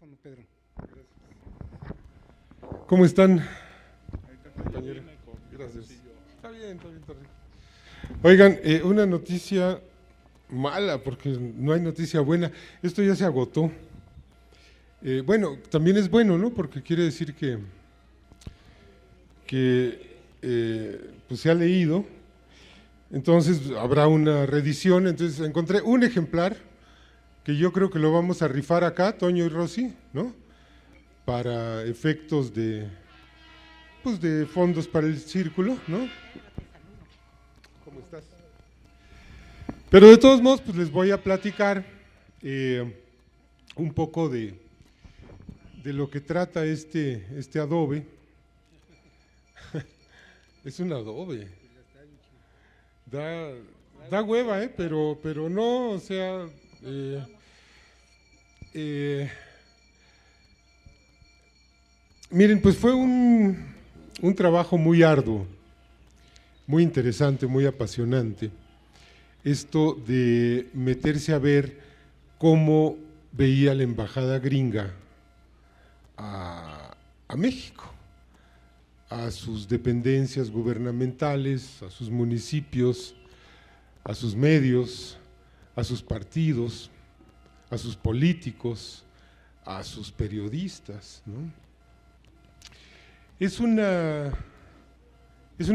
micrófono, Pedro. ¿Cómo están, compañero? Gracias. Está bien, está bien, está bien. Oigan, una noticia mala, porque no hay noticia buena. Esto ya se agotó. Bueno, también es bueno, ¿no? Porque quiere decir que pues se ha leído. Entonces habrá una reedición. Entonces encontré un ejemplar que yo creo que lo vamos a rifar acá, Toño y Rosy, ¿no? Para efectos pues de fondos para el círculo, ¿no? ¿Cómo estás? Pero de todos modos, pues les voy a platicar un poco de lo que trata este adobe. Es un adobe. Da hueva, pero no, o sea, miren, pues fue un trabajo muy arduo, muy interesante, muy apasionante, esto de meterse a ver cómo veía la embajada gringa a México, a sus dependencias gubernamentales, a sus municipios, a sus medios, a sus partidos, a sus políticos, a sus periodistas, ¿no? Es una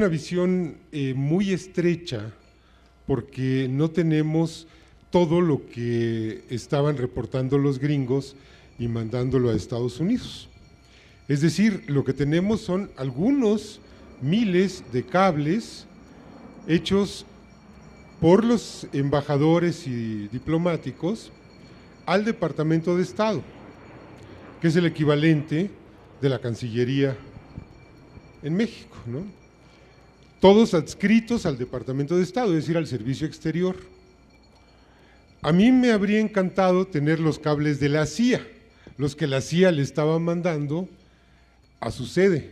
visión muy estrecha, porque no tenemos todo lo que estaban reportando los gringos y mandándolo a Estados Unidos. Es decir, lo que tenemos son algunos miles de cables hechos por los embajadores y diplomáticos al Departamento de Estado, que es el equivalente de la Cancillería en México, ¿no? Todos adscritos al Departamento de Estado, es decir, al Servicio Exterior. A mí me habría encantado tener los cables de la CIA, los que la CIA le estaba mandando a su sede,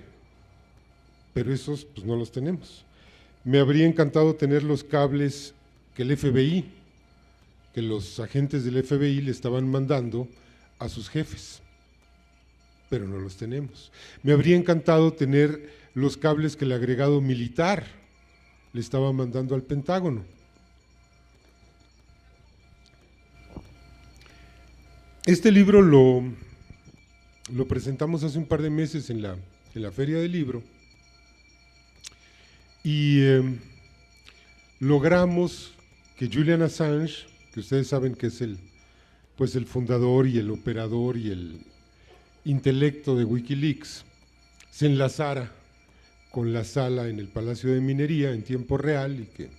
pero esos pues no los tenemos. Me habría encantado tener los cables que el FBI, que los agentes del FBI le estaban mandando a sus jefes, pero no los tenemos. Me habría encantado tener los cables que el agregado militar le estaba mandando al Pentágono. Este libro lo presentamos hace un par de meses en la Feria del Libro y logramos que Julian Assange, que ustedes saben que es el fundador y el operador y el intelecto de Wikileaks, se enlazara con la sala en el Palacio de Minería en tiempo real y que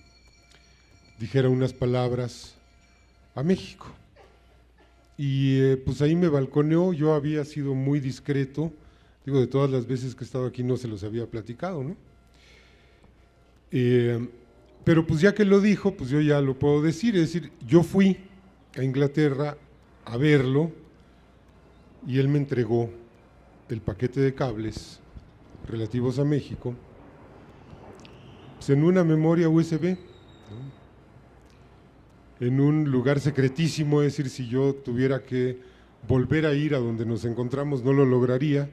dijera unas palabras a México. Y pues ahí me balconeó. Yo había sido muy discreto, digo, de todas las veces que he estado aquí no se los había platicado, ¿no? Pero pues ya que lo dijo, pues yo ya lo puedo decir, es decir, yo fui a Inglaterra a verlo y él me entregó el paquete de cables relativos a México, pues en una memoria USB, ¿no? En un lugar secretísimo, es decir, si yo tuviera que volver a ir a donde nos encontramos no lo lograría,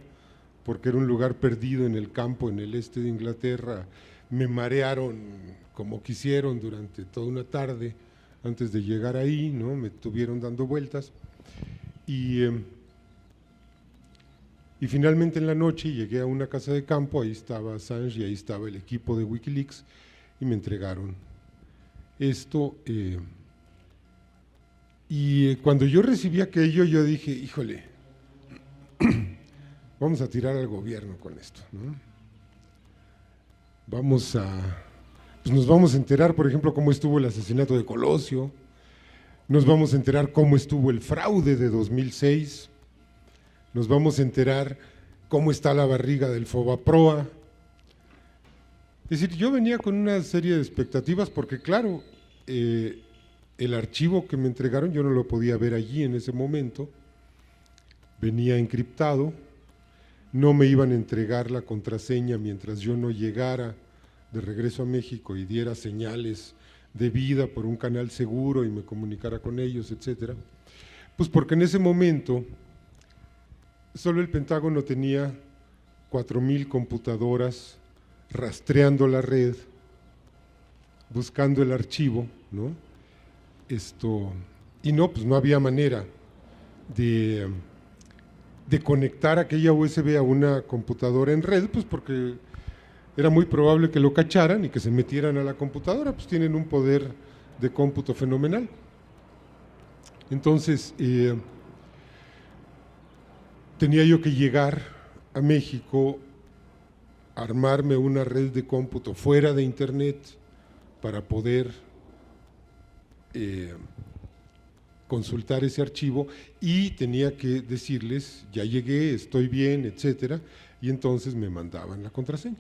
porque era un lugar perdido en el campo, en el este de Inglaterra. Me marearon como quisieron durante toda una tarde antes de llegar ahí, ¿no? Me tuvieron dando vueltas y finalmente en la noche llegué a una casa de campo, ahí estaba Assange y ahí estaba el equipo de Wikileaks y me entregaron esto. Y cuando yo recibí aquello, yo dije, híjole, vamos a tirar al gobierno con esto, ¿no? Pues nos vamos a enterar, por ejemplo, cómo estuvo el asesinato de Colosio, nos vamos a enterar cómo estuvo el fraude de 2006, nos vamos a enterar cómo está la barriga del Fobaproa. Es decir, yo venía con una serie de expectativas porque, claro, el archivo que me entregaron yo no lo podía ver allí en ese momento, venía encriptado, no me iban a entregar la contraseña mientras yo no llegara de regreso a México y diera señales de vida por un canal seguro y me comunicara con ellos, etcétera. Pues porque en ese momento solo el Pentágono tenía 4,000 computadoras rastreando la red, buscando el archivo, ¿no? Y no, pues no había manera de conectar aquella USB a una computadora en red, pues porque era muy probable que lo cacharan y que se metieran a la computadora, pues tienen un poder de cómputo fenomenal. Entonces, tenía yo que llegar a México, armarme una red de cómputo fuera de internet para poder consultar ese archivo, y tenía que decirles, ya llegué, estoy bien, etcétera, y entonces me mandaban la contraseña.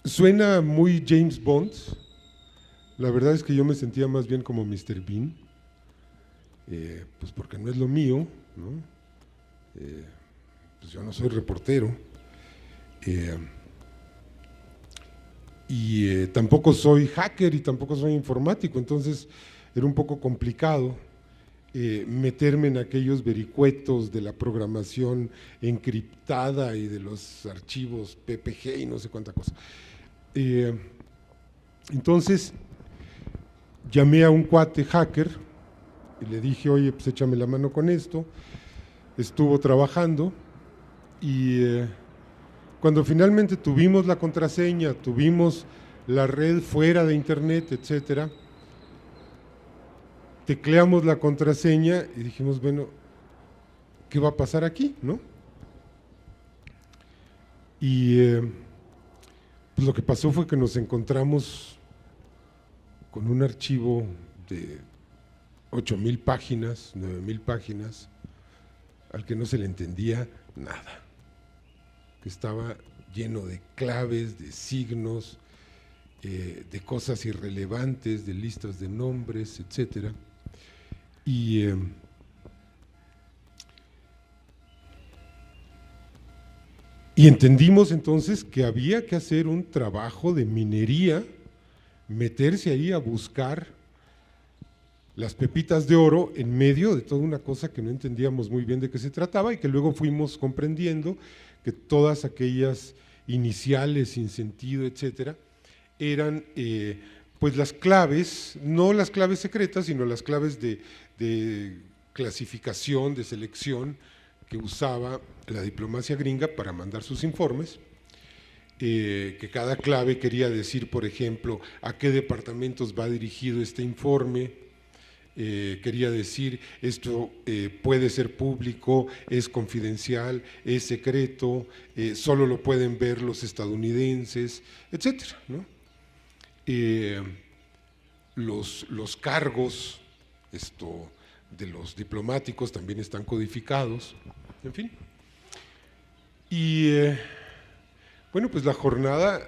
Suena muy James Bond, la verdad es que yo me sentía más bien como Mr. Bean, pues porque no es lo mío, ¿no? Pues yo no soy reportero, y tampoco soy hacker y tampoco soy informático, entonces era un poco complicado meterme en aquellos vericuetos de la programación encriptada y de los archivos PPG y no sé cuánta cosa. Entonces llamé a un cuate hacker y le dije, oye, pues échame la mano con esto. Estuvo trabajando y cuando finalmente tuvimos la contraseña, tuvimos la red fuera de internet, etcétera, tecleamos la contraseña y dijimos, bueno, ¿qué va a pasar aquí, no? Y pues lo que pasó fue que nos encontramos con un archivo de 8,000 páginas, 9,000 páginas, al que no se le entendía nada, que estaba lleno de claves, de signos, de cosas irrelevantes, de listas de nombres, etcétera. Y entendimos entonces que había que hacer un trabajo de minería, meterse ahí a buscar las pepitas de oro en medio de toda una cosa que no entendíamos muy bien de qué se trataba y que luego fuimos comprendiendo que todas aquellas iniciales sin sentido, etcétera, eran pues las claves, no las claves secretas, sino las claves de clasificación, de selección que usaba la diplomacia gringa para mandar sus informes, que cada clave quería decir, por ejemplo, a qué departamentos va dirigido este informe. Quería decir, esto puede ser público, es confidencial, es secreto, solo lo pueden ver los estadounidenses, etcétera, ¿no? Los cargos de los diplomáticos también están codificados, en fin. Y bueno, pues la jornada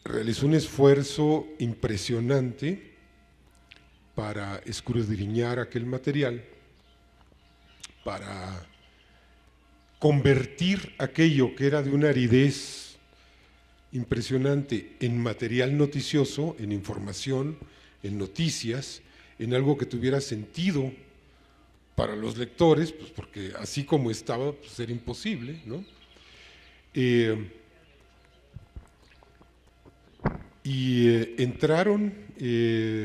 realizó un esfuerzo impresionante para escudriñar aquel material, para convertir aquello que era de una aridez impresionante en material noticioso, en información, en noticias, en algo que tuviera sentido para los lectores, pues porque así como estaba, pues era imposible, ¿no? Entraron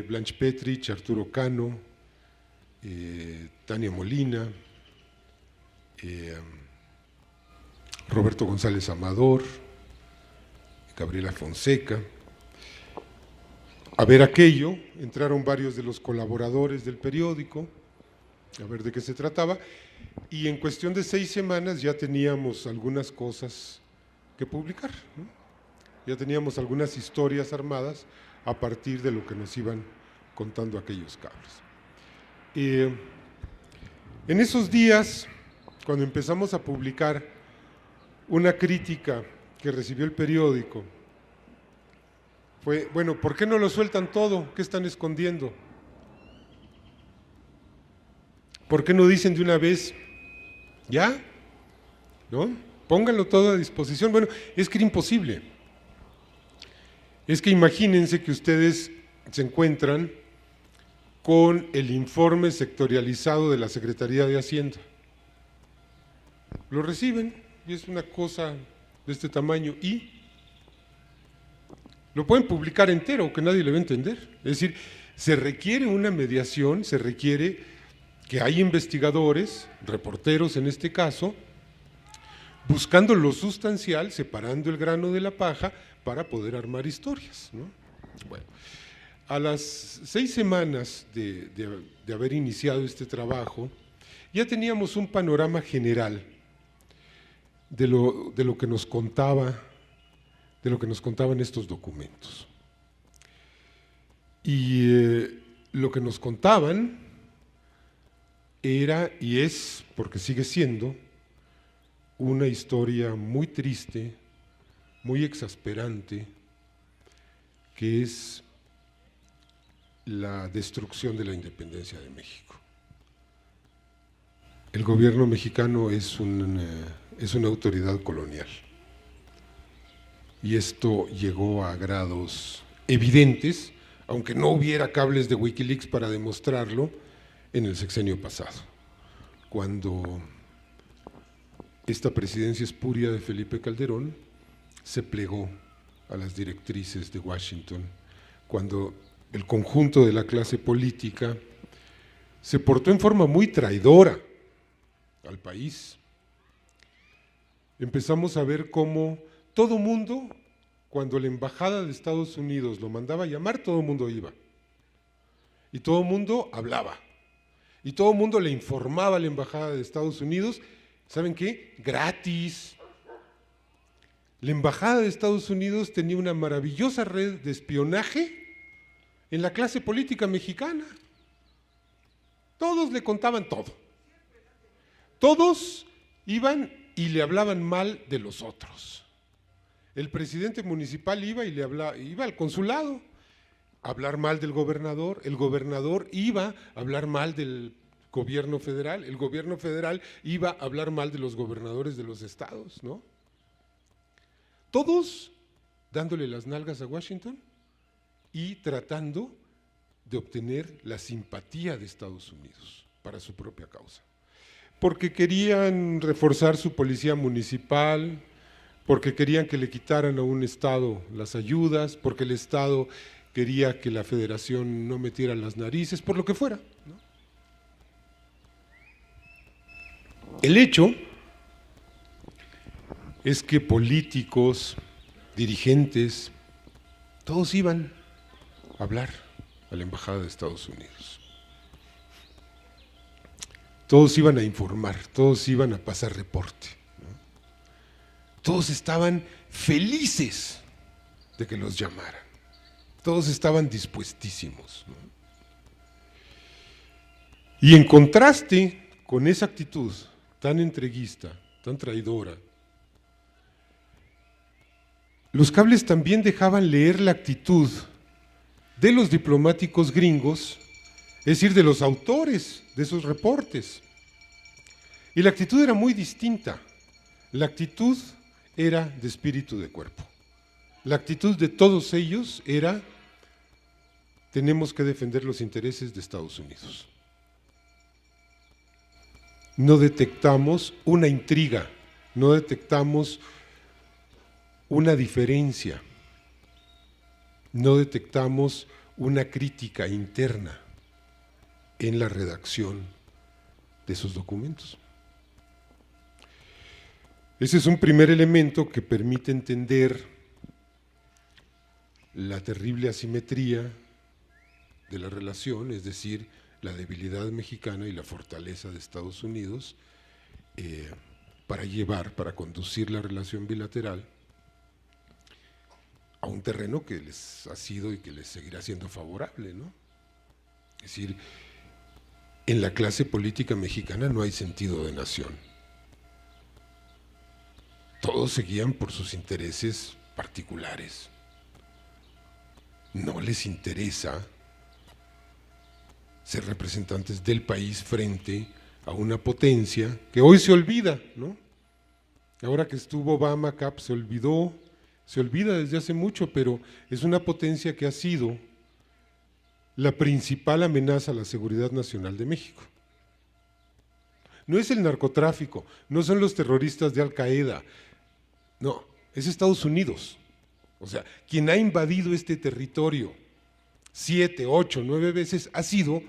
Blanche Petrich, Arturo Cano, Tania Molina, Roberto González Amador, Gabriela Fonseca. A ver aquello, entraron varios de los colaboradores del periódico, a ver de qué se trataba, y en cuestión de 6 semanas ya teníamos algunas cosas que publicar, ¿no? Ya teníamos algunas historias armadas a partir de lo que nos iban contando aquellos cabros. En esos días, cuando empezamos a publicar una crítica que recibió el periódico, fue, bueno, ¿por qué no lo sueltan todo? ¿Qué están escondiendo? ¿Por qué no dicen de una vez, ya? ¿No? Pónganlo todo a disposición. Bueno, es que era imposible. Es que imagínense que ustedes se encuentran con el informe sectorializado de la Secretaría de Hacienda. Lo reciben y es una cosa de este tamaño y lo pueden publicar entero, que nadie le va a entender. Es decir, se requiere una mediación, se requiere que hay investigadores, reporteros en este caso, buscando lo sustancial, separando el grano de la paja para poder armar historias, ¿no? Bueno, a las 6 semanas de haber iniciado este trabajo, ya teníamos un panorama general de lo que nos contaban estos documentos. Y lo que nos contaban era y es, porque sigue siendo, una historia muy triste, muy exasperante, que es la destrucción de la independencia de México. El gobierno mexicano es una autoridad colonial y esto llegó a grados evidentes, aunque no hubiera cables de Wikileaks para demostrarlo, en el sexenio pasado, cuando esta presidencia espuria de Felipe Calderón se plegó a las directrices de Washington, cuando el conjunto de la clase política se portó en forma muy traidora al país. Empezamos a ver cómo todo mundo, cuando la embajada de Estados Unidos lo mandaba a llamar, todo el mundo iba. Y todo el mundo hablaba. Y todo el mundo le informaba a la embajada de Estados Unidos, ¿saben qué? Gratis. La embajada de Estados Unidos tenía una maravillosa red de espionaje en la clase política mexicana. Todos le contaban todo. Todos iban y le hablaban mal de los otros. El presidente municipal iba y iba al consulado a hablar mal del gobernador, el gobernador iba a hablar mal del gobierno federal, el gobierno federal iba a hablar mal de los gobernadores de los estados, ¿no? Todos dándole las nalgas a Washington y tratando de obtener la simpatía de Estados Unidos para su propia causa. Porque querían reforzar su policía municipal, porque querían que le quitaran a un estado las ayudas, porque el estado quería que la federación no metiera las narices, por lo que fuera, ¿no? El hecho es que políticos, dirigentes, todos iban a hablar a la embajada de Estados Unidos. Todos iban a informar, todos iban a pasar reporte, ¿no? Todos estaban felices de que los llamaran, todos estaban dispuestísimos, ¿no? Y en contraste con esa actitud tan entreguista, tan traidora, los cables también dejaban leer la actitud de los diplomáticos gringos, es decir, de los autores de esos reportes. Y la actitud era muy distinta. La actitud era de espíritu de cuerpo. La actitud de todos ellos era: tenemos que defender los intereses de Estados Unidos. No detectamos una intriga, no detectamos una diferencia, no detectamos una crítica interna en la redacción de esos documentos. Ese es un primer elemento que permite entender la terrible asimetría de la relación, es decir, la debilidad mexicana y la fortaleza de Estados Unidos para conducir la relación bilateral a un terreno que les ha sido y que les seguirá siendo favorable, ¿no? Es decir, en la clase política mexicana no hay sentido de nación. Todos se guían por sus intereses particulares. No les interesa ser representantes del país frente a una potencia que hoy se olvida, ¿no? Ahora que estuvo Obama acá, se olvida desde hace mucho, pero es una potencia que ha sido la principal amenaza a la seguridad nacional de México. No es el narcotráfico, no son los terroristas de Al Qaeda, no, es Estados Unidos. O sea, quien ha invadido este territorio 7, 8, 9 veces ha sido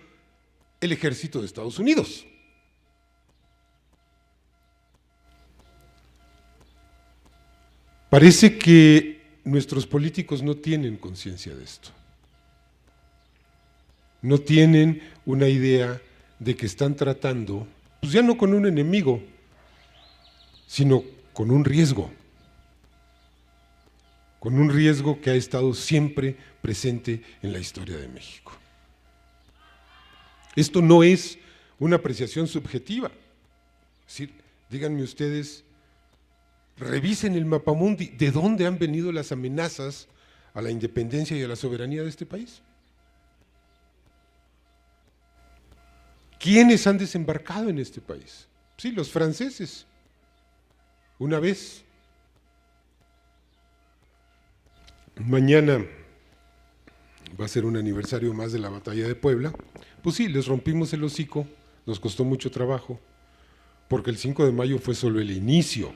el ejército de Estados Unidos. Parece que nuestros políticos no tienen conciencia de esto. No tienen una idea de que están tratando, pues ya no con un enemigo, sino con un riesgo que ha estado siempre presente en la historia de México. Esto no es una apreciación subjetiva. Es decir, díganme ustedes, revisen el mapamundi, ¿de dónde han venido las amenazas a la independencia y a la soberanía de este país? ¿Quiénes han desembarcado en este país? Sí, los franceses, una vez. Mañana va a ser un aniversario más de la batalla de Puebla. Pues sí, les rompimos el hocico, nos costó mucho trabajo, porque el 5 de mayo fue solo el inicio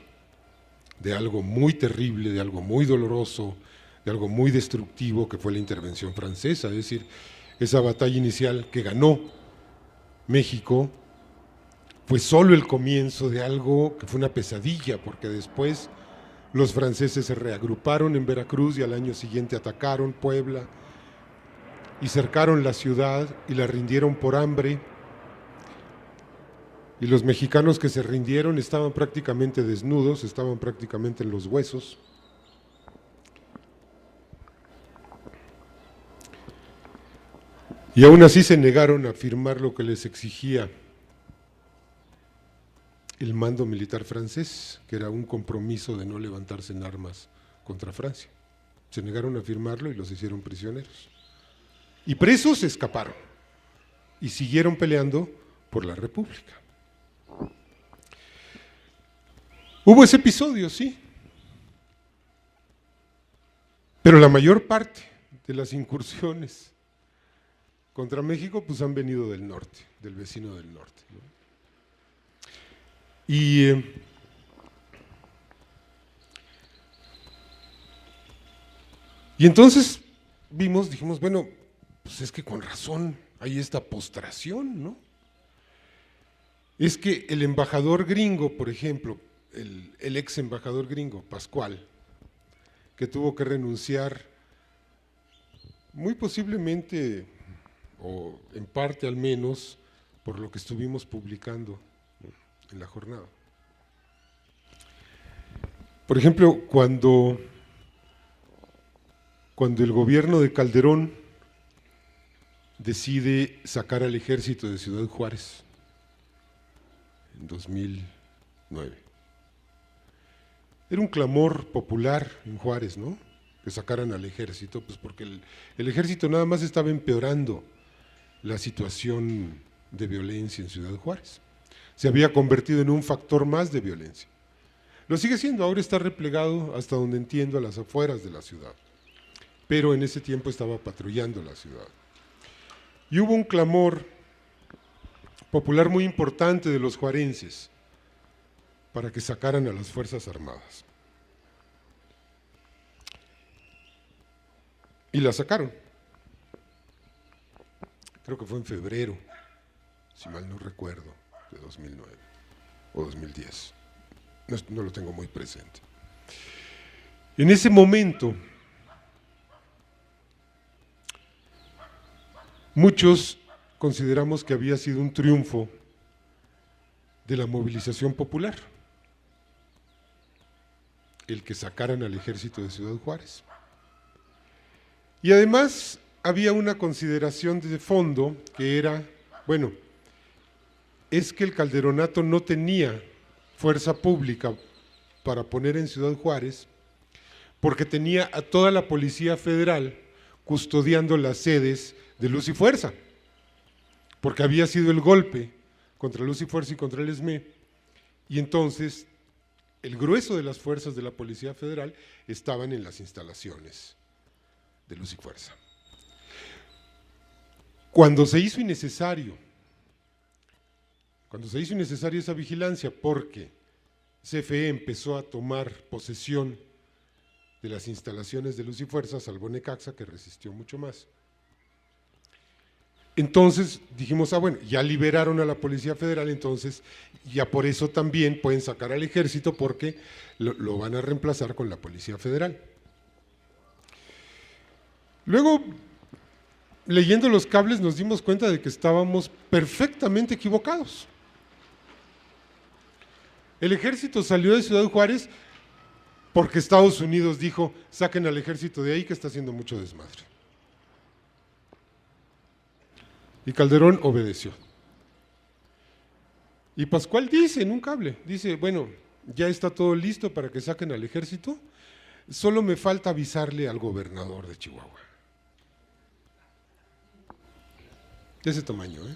de algo muy terrible, de algo muy doloroso, de algo muy destructivo que fue la intervención francesa. Es decir, esa batalla inicial que ganó México fue solo el comienzo de algo que fue una pesadilla, porque después los franceses se reagruparon en Veracruz y al año siguiente atacaron Puebla y cercaron la ciudad y la rindieron por hambre. Y los mexicanos que se rindieron estaban prácticamente desnudos, estaban prácticamente en los huesos. Y aún así se negaron a firmar lo que les exigía el mando militar francés, que era un compromiso de no levantarse en armas contra Francia. Se negaron a firmarlo y los hicieron prisioneros. Y presos se escaparon y siguieron peleando por la República. Hubo ese episodio, sí, pero la mayor parte de las incursiones contra México pues han venido del norte, del vecino del norte, ¿no? Y entonces dijimos, bueno, pues es que con razón hay esta postración, ¿no? Es que el embajador gringo, por ejemplo, el ex embajador gringo, Pascual, que tuvo que renunciar muy posiblemente, o en parte al menos, por lo que estuvimos publicando en la jornada. Por ejemplo, cuando el gobierno de Calderón decide sacar al ejército de Ciudad Juárez en 2009, era un clamor popular en Juárez, ¿no?, que sacaran al ejército, pues porque el ejército nada más estaba empeorando la situación de violencia en Ciudad Juárez. Se había convertido en un factor más de violencia. Lo sigue siendo, ahora está replegado, hasta donde entiendo, a las afueras de la ciudad, pero en ese tiempo estaba patrullando la ciudad. Y hubo un clamor popular muy importante de los juarenses para que sacaran a las Fuerzas Armadas. Y la sacaron. Creo que fue en febrero, si mal no recuerdo, de 2009 o 2010. No lo tengo muy presente. En ese momento, muchos consideramos que había sido un triunfo de la movilización popular, el que sacaran al ejército de Ciudad Juárez. Y además había una consideración de fondo que era, bueno, es que el calderonato no tenía fuerza pública para poner en Ciudad Juárez porque tenía a toda la Policía Federal custodiando las sedes de Luz y Fuerza, porque había sido el golpe contra Luz y Fuerza y contra el ESME, y entonces el grueso de las fuerzas de la Policía Federal estaban en las instalaciones de Luz y Fuerza. Cuando se hizo innecesario esa vigilancia porque CFE empezó a tomar posesión de las instalaciones de Luz y Fuerza, salvo Necaxa, que resistió mucho más. Entonces dijimos, bueno, ya liberaron a la Policía Federal, entonces ya por eso también pueden sacar al Ejército porque lo van a reemplazar con la Policía Federal. Luego, leyendo los cables nos dimos cuenta de que estábamos perfectamente equivocados. El Ejército salió de Ciudad Juárez porque Estados Unidos dijo, saquen al Ejército de ahí que está haciendo mucho desmadre. Y Calderón obedeció. Y Pascual dice en un cable, dice, bueno, ya está todo listo para que saquen al Ejército, solo me falta avisarle al gobernador de Chihuahua. De ese tamaño, ¿eh?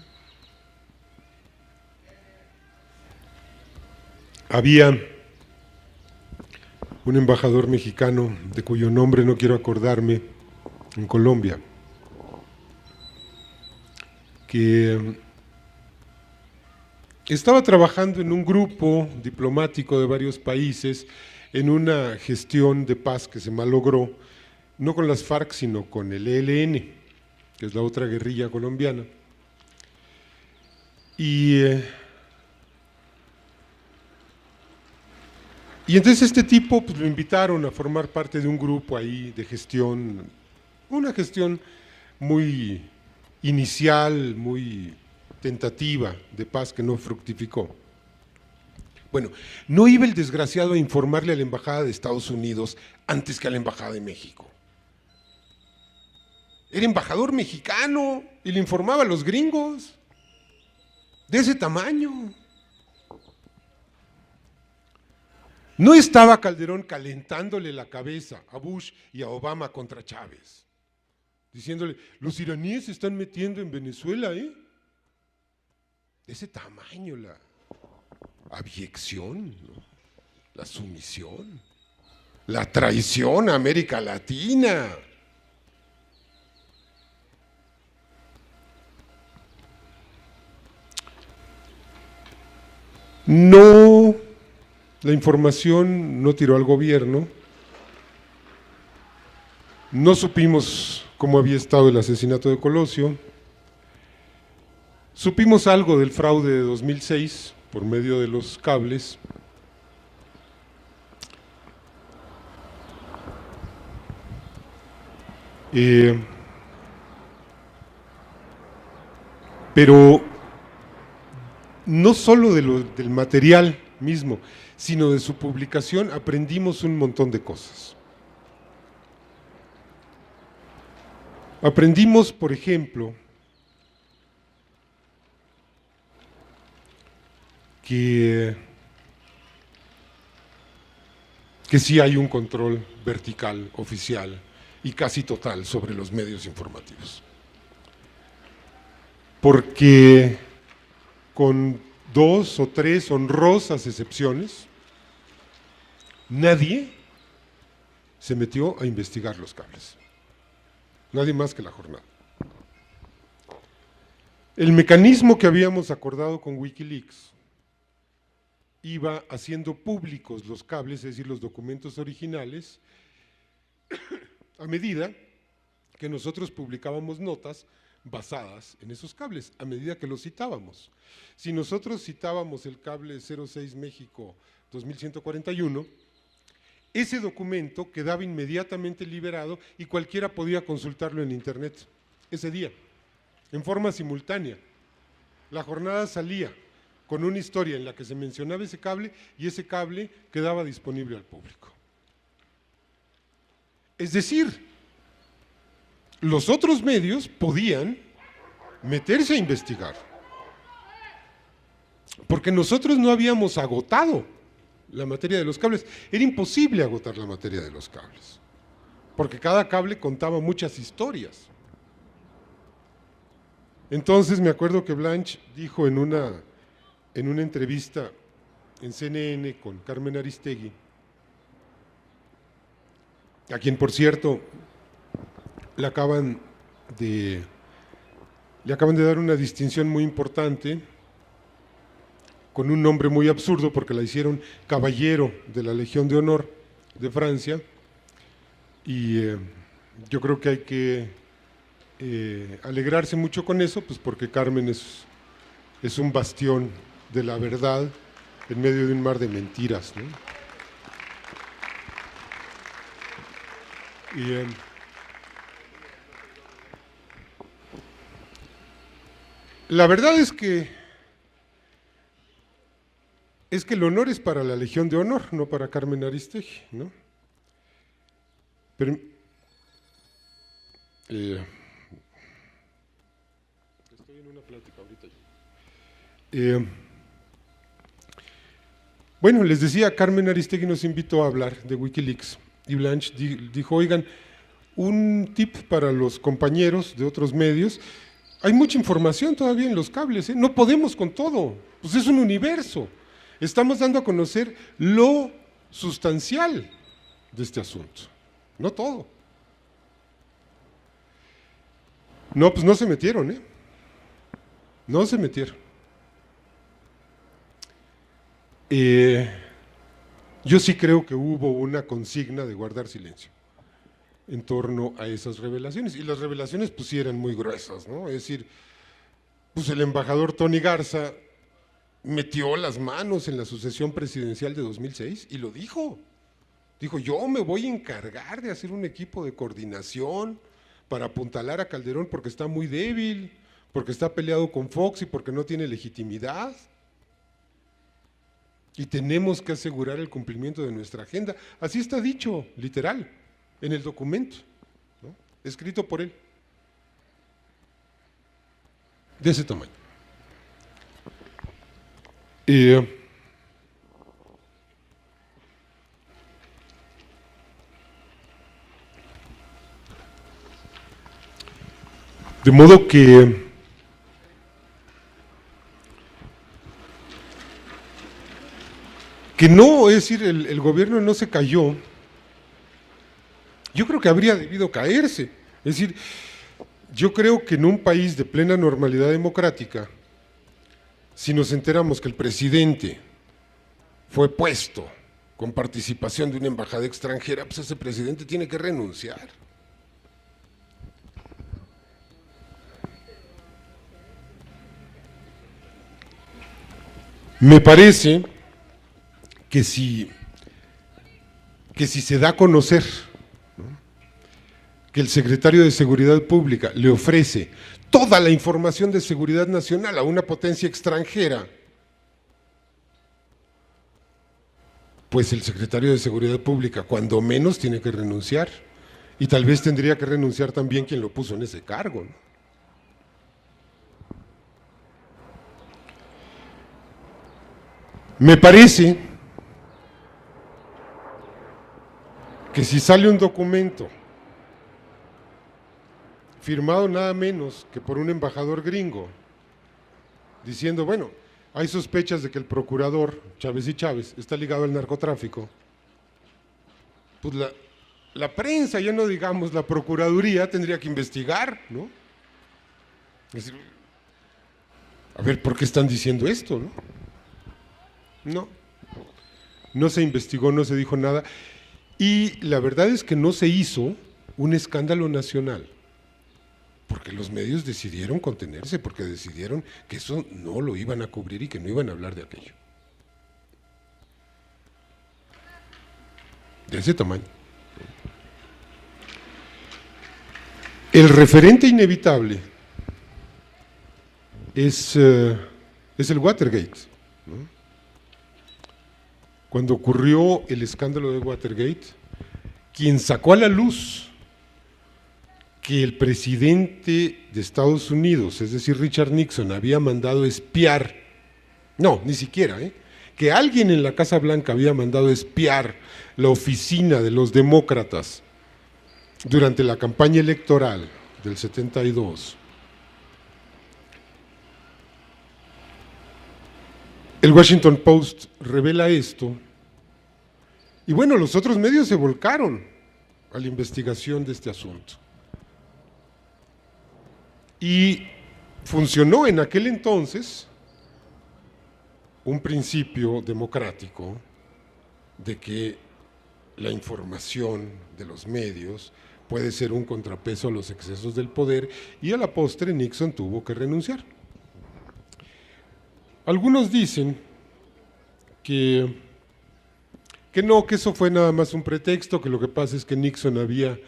Había un embajador mexicano, de cuyo nombre no quiero acordarme, en Colombia, que estaba trabajando en un grupo diplomático de varios países en una gestión de paz que se malogró, no con las FARC, sino con el ELN, que es la otra guerrilla colombiana. Y entonces este tipo pues, lo invitaron a formar parte de un grupo ahí de gestión, una gestión muy inicial, muy tentativa de paz que no fructificó. Bueno, no iba el desgraciado a informarle a la Embajada de Estados Unidos antes que a la Embajada de México. Era embajador mexicano y le informaba a los gringos, de ese tamaño. No estaba Calderón calentándole la cabeza a Bush y a Obama contra Chávez, diciéndole, los iraníes se están metiendo en Venezuela, ¿eh? De ese tamaño la abyección, ¿no? La sumisión, la traición a América Latina. No, la información no tiró al gobierno, no supimos cómo había estado el asesinato de Colosio, supimos algo del fraude de 2006 por medio de los cables, pero no solo del material mismo, sino de su publicación aprendimos un montón de cosas. Aprendimos, por ejemplo, que sí hay un control vertical, oficial y casi total sobre los medios informativos. Porque con 2 o 3 honrosas excepciones, nadie se metió a investigar los cables. Nadie más que La Jornada. El mecanismo que habíamos acordado con Wikileaks iba haciendo públicos los cables, es decir, los documentos originales, a medida que nosotros publicábamos notas basadas en esos cables, a medida que los citábamos. Si nosotros citábamos el cable 06 México 2141, ese documento quedaba inmediatamente liberado y cualquiera podía consultarlo en internet ese día, en forma simultánea. La Jornada salía con una historia en la que se mencionaba ese cable y ese cable quedaba disponible al público. Es decir, los otros medios podían meterse a investigar, porque nosotros no habíamos agotado la materia de los cables. Era imposible agotar la materia de los cables, porque cada cable contaba muchas historias. Entonces me acuerdo que Blanch dijo en una entrevista en CNN con Carmen Aristegui, a quien por cierto le acaban de Le acaban de dar una distinción muy importante, con un nombre muy absurdo porque la hicieron caballero de la Legión de Honor de Francia, y yo creo que hay que alegrarse mucho con eso, pues porque Carmen es un bastión de la verdad en medio de un mar de mentiras, ¿no? Y la verdad es que el honor es para la Legión de Honor, no para Carmen Aristegui, ¿no? Pero, estoy en una plática ahorita. Bueno, les decía, Carmen Aristegui nos invitó a hablar de Wikileaks y Blanche dijo, oigan, un tip para los compañeros de otros medios, hay mucha información todavía en los cables, ¿eh? No podemos con todo, pues es un universo. Estamos dando a conocer lo sustancial de este asunto, no todo. No, pues no se metieron, ¿eh? No se metieron. Yo sí creo que hubo una consigna de guardar silencio en torno a esas revelaciones, y las revelaciones pues sí eran muy gruesas, ¿no? Es decir, pues el embajador Tony Garza metió las manos en la sucesión presidencial de 2006 y lo dijo. Dijo, yo me voy a encargar de hacer un equipo de coordinación para apuntalar a Calderón porque está muy débil, porque está peleado con Fox y porque no tiene legitimidad. Y tenemos que asegurar el cumplimiento de nuestra agenda. Así está dicho, literal, en el documento, ¿no? Escrito por él. De ese tamaño. De modo que no, es decir, el gobierno no se cayó. Yo creo que habría debido caerse. Es decir, yo creo que en un país de plena normalidad democrática, si nos enteramos que el presidente fue puesto con participación de una embajada extranjera, pues ese presidente tiene que renunciar. Me parece que si se da a conocer, ¿no?, que el secretario de Seguridad Pública le ofrece toda la información de seguridad nacional a una potencia extranjera, pues el secretario de Seguridad Pública, cuando menos, tiene que renunciar, y tal vez tendría que renunciar también quien lo puso en ese cargo, ¿no? Me parece que si sale un documento firmado nada menos que por un embajador gringo, diciendo, bueno, hay sospechas de que el procurador Chávez y Chávez está ligado al narcotráfico, pues la prensa, ya no digamos la procuraduría, tendría que investigar, ¿no? Es decir, a ver, ¿por qué están diciendo esto, no? No se investigó, no se dijo nada, y la verdad es que no se hizo un escándalo nacional, porque los medios decidieron contenerse, porque decidieron que eso no lo iban a cubrir y que no iban a hablar de aquello. De ese tamaño. El referente inevitable es el Watergate, ¿no? Cuando ocurrió el escándalo de Watergate, quien sacó a la luz que el presidente de Estados Unidos, es decir, Richard Nixon, había mandado espiar, no, ni siquiera, que alguien en la Casa Blanca había mandado espiar la oficina de los demócratas durante la campaña electoral del 72. El Washington Post revela esto, y bueno, los otros medios se volcaron a la investigación de este asunto. Y funcionó en aquel entonces un principio democrático de que la información de los medios puede ser un contrapeso a los excesos del poder, y a la postre Nixon tuvo que renunciar. Algunos dicen que no, que eso fue nada más un pretexto, que lo que pasa es que Nixon había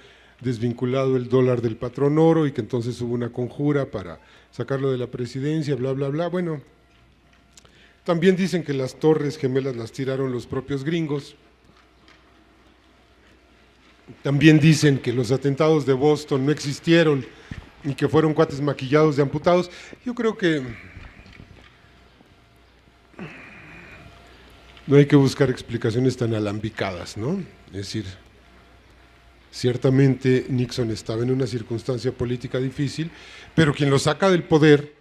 desvinculado el dólar del patrón oro y que entonces hubo una conjura para sacarlo de la presidencia, bla, bla, bla. Bueno, también dicen que las Torres Gemelas las tiraron los propios gringos. También dicen que los atentados de Boston no existieron y que fueron cuates maquillados de amputados. Yo creo que no hay que buscar explicaciones tan alambicadas, ¿no? Es decir, ciertamente Nixon estaba en una circunstancia política difícil, pero quien lo saca del poder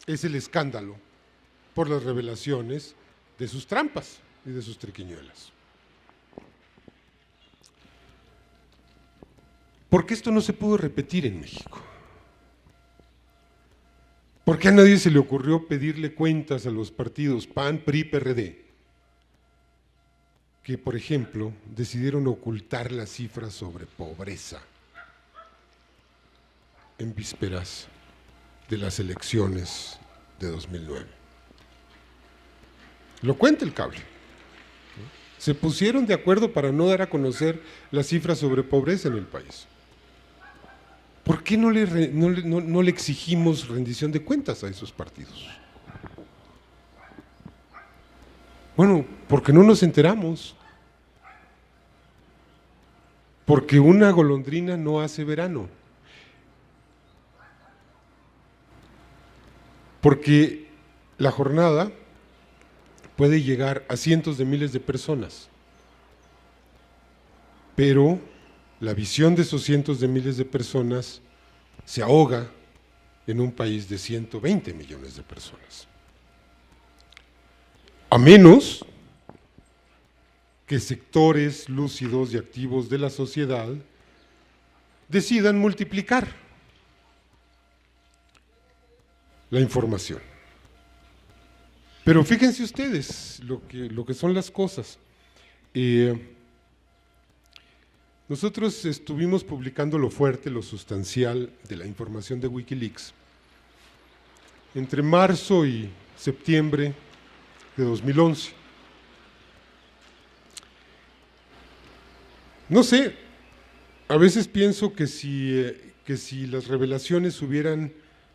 es el escándalo por las revelaciones de sus trampas y de sus triquiñuelas. ¿Por qué esto no se pudo repetir en México? ¿Por qué a nadie se le ocurrió pedirle cuentas a los partidos PAN, PRI, PRD? Que, por ejemplo, decidieron ocultar las cifras sobre pobreza en vísperas de las elecciones de 2009. Lo cuenta el Cable. Se pusieron de acuerdo para no dar a conocer las cifras sobre pobreza en el país. ¿Por qué no le exigimos rendición de cuentas a esos partidos? Bueno, porque no nos enteramos. Porque una golondrina no hace verano. Porque la jornada puede llegar a cientos de miles de personas, pero la visión de esos cientos de miles de personas se ahoga en un país de 120 millones de personas. A menos que sectores lúcidos y activos de la sociedad decidan multiplicar la información. Pero fíjense ustedes lo que son las cosas. Nosotros estuvimos publicando lo fuerte, lo sustancial de la información de Wikileaks entre marzo y septiembre de 2011. No sé, a veces pienso que si las revelaciones hubieran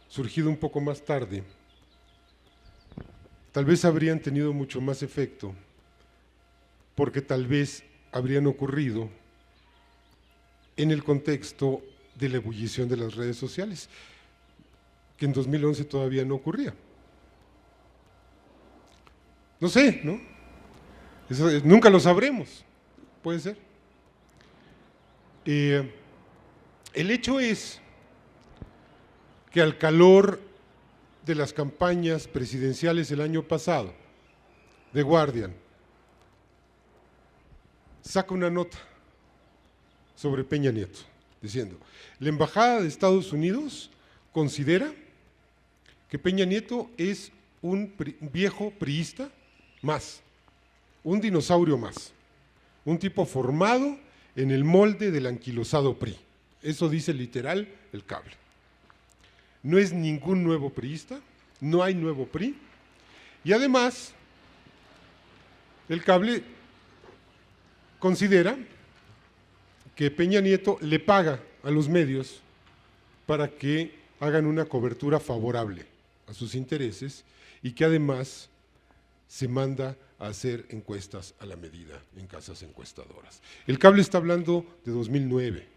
surgido un poco más tarde, tal vez habrían tenido mucho más efecto, porque tal vez habrían ocurrido en el contexto de la ebullición de las redes sociales, que en 2011 todavía no ocurría. No sé, ¿no? Eso, nunca lo sabremos, puede ser. El hecho es que al calor de las campañas presidenciales el año pasado, The Guardian saca una nota sobre Peña Nieto, diciendo: la Embajada de Estados Unidos considera que Peña Nieto es un viejo priista más, un dinosaurio más, un tipo formado en el molde del anquilosado PRI. Eso dice literal el Cable. No es ningún nuevo priista, no hay nuevo PRI, y además el Cable considera que Peña Nieto le paga a los medios para que hagan una cobertura favorable a sus intereses y que además se manda a hacer encuestas a la medida en casas encuestadoras. El Cable está hablando de 2009,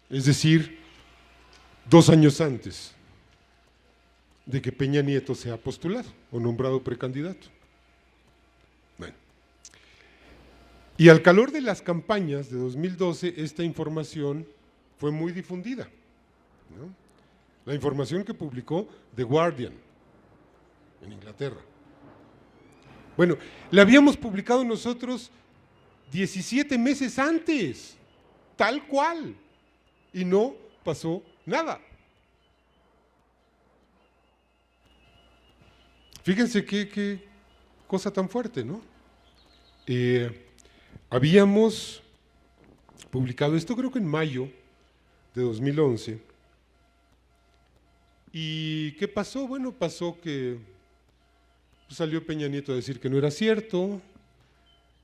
es decir, 2 años antes de que Peña Nieto sea postulado o nombrado precandidato. Bueno, y al calor de las campañas de 2012, esta información fue muy difundida, ¿no? La información que publicó The Guardian en Inglaterra. Bueno, la habíamos publicado nosotros 17 meses antes, tal cual, y no pasó nada. Fíjense qué cosa tan fuerte, ¿no? Habíamos publicado esto creo que en mayo de 2011. ¿Y qué pasó? Bueno, pasó que salió Peña Nieto a decir que no era cierto,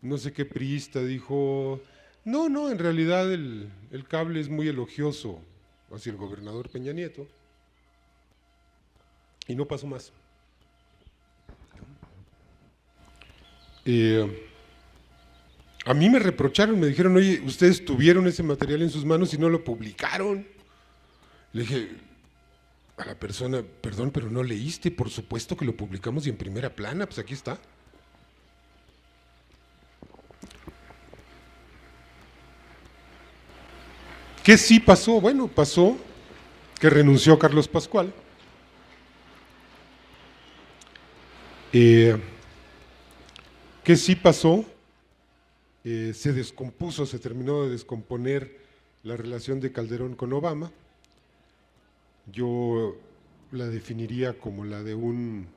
no sé qué priista dijo, no, en realidad el cable es muy elogioso hacia el gobernador Peña Nieto, y no pasó más. A mí me reprocharon, me dijeron, oye, ustedes tuvieron ese material en sus manos y no lo publicaron. Le dije a la persona, perdón, pero no leíste, por supuesto que lo publicamos y en primera plana, pues aquí está. ¿Qué sí pasó? Bueno, pasó que renunció Carlos Pascual. ¿Qué sí pasó? Se descompuso, se terminó de descomponer la relación de Calderón con Obama. Yo la definiría como la de un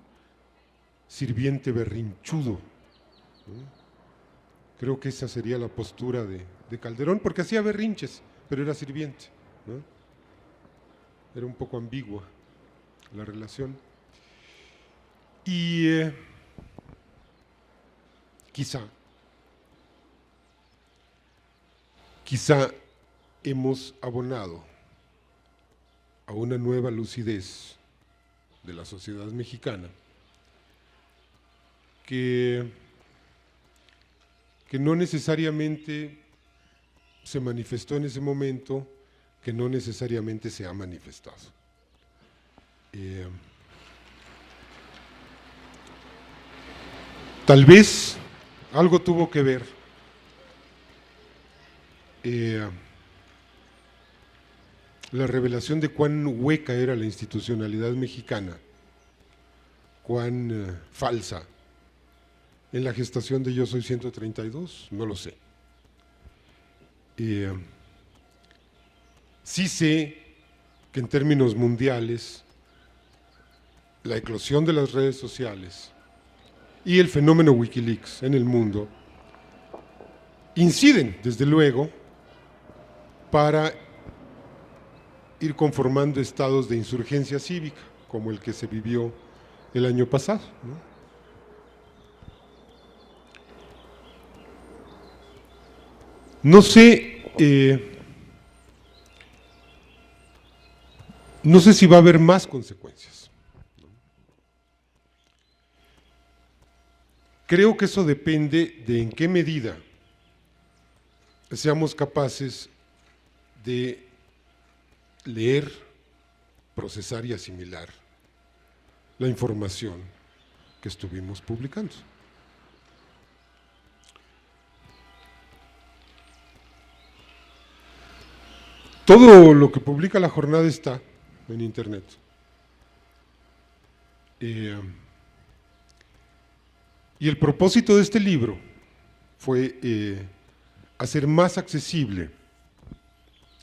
sirviente berrinchudo, ¿no? Creo que esa sería la postura de Calderón, porque hacía berrinches, pero era sirviente, ¿no? Era un poco ambigua la relación. Y quizá hemos abonado a una nueva lucidez de la sociedad mexicana que no necesariamente se manifestó en ese momento, que no necesariamente se ha manifestado. Tal vez algo tuvo que ver la revelación de cuán hueca era la institucionalidad mexicana, cuán falsa en la gestación de Yo Soy 132, no lo sé. Sí sé que en términos mundiales la eclosión de las redes sociales y el fenómeno Wikileaks en el mundo inciden, desde luego, para ir conformando estados de insurgencia cívica, como el que se vivió el año pasado, ¿no? No sé si va a haber más consecuencias. Creo que eso depende de en qué medida seamos capaces de leer, procesar y asimilar la información que estuvimos publicando. Todo lo que publica La Jornada está en internet. Y el propósito de este libro fue hacer más accesible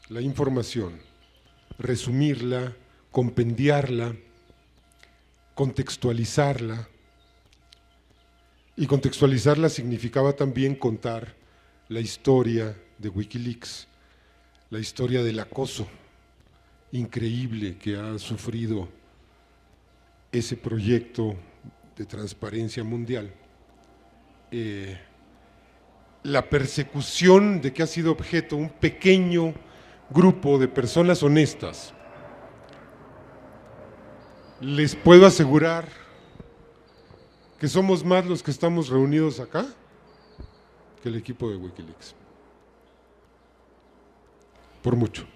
la información, resumirla, compendiarla, contextualizarla. Y contextualizarla significaba también contar la historia de Wikileaks, la historia del acoso increíble que ha sufrido ese proyecto de transparencia mundial, la persecución de que ha sido objeto un pequeño grupo de personas honestas. Les puedo asegurar que somos más los que estamos reunidos acá que el equipo de Wikileaks. Por mucho.